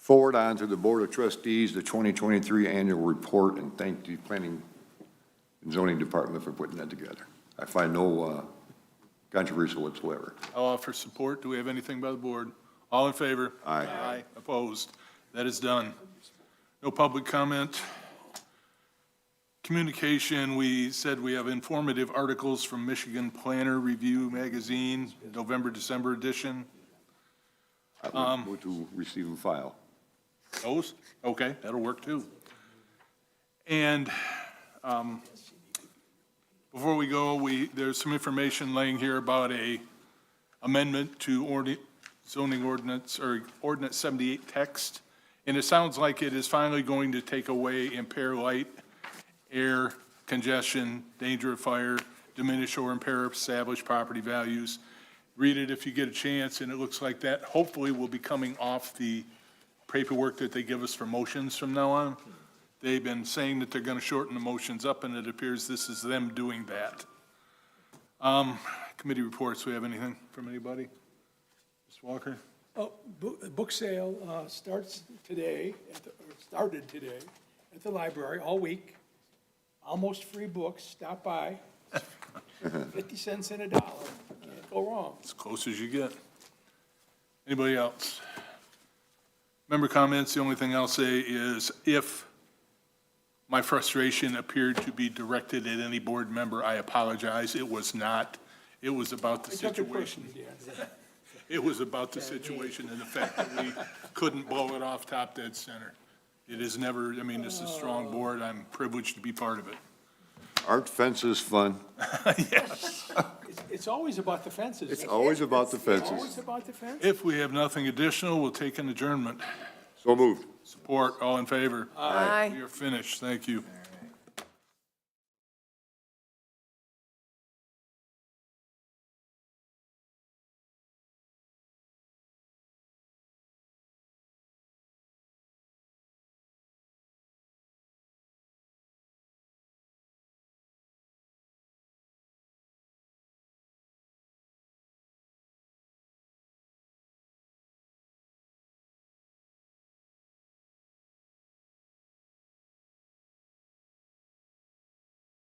forward on to the Board of Trustees the 2023 annual report and thank the Planning and Zoning Department for putting that together. I find no controversial whatsoever. I'll offer support. Do we have anything by the board? All in favor? Aye. Aye. Opposed? That is done. No public comment. Communication, we said we have informative articles from Michigan Planner Review Magazine, November, December edition. I would move to receive and file. Those? Okay, that'll work too. And before we go, there's some information laying here about a amendment to zoning ordinance, or ordinance 78 text. And it sounds like it is finally going to take away impair light, air, congestion, danger of fire, diminish or impair established property values. Read it if you get a chance, and it looks like that hopefully will be coming off the paperwork that they give us for motions from now on. They've been saying that they're going to shorten the motions up, and it appears this is them doing that. Committee reports, do we have anything from anybody? Mr. Walker? Oh, book sale starts today, started today at the library all week. Almost free books, stop by. 50 cents and $1. Can't go wrong. As close as you get. Anybody else? Member comments, the only thing I'll say is if my frustration appeared to be directed at any board member, I apologize. It was not. It was about the I took it situation. personally, Dan. It was about the situation and the fact that we couldn't blow it off top dead center. It is never, I mean, this is a strong board. I'm privileged to be part of it. Art fence is fun. Yes. It's always about the fences. It's always about the It's fences. always about the fences. If we have nothing additional, we'll take an adjournment. So moved. Support, all in favor? Aye. We are finished. Thank you.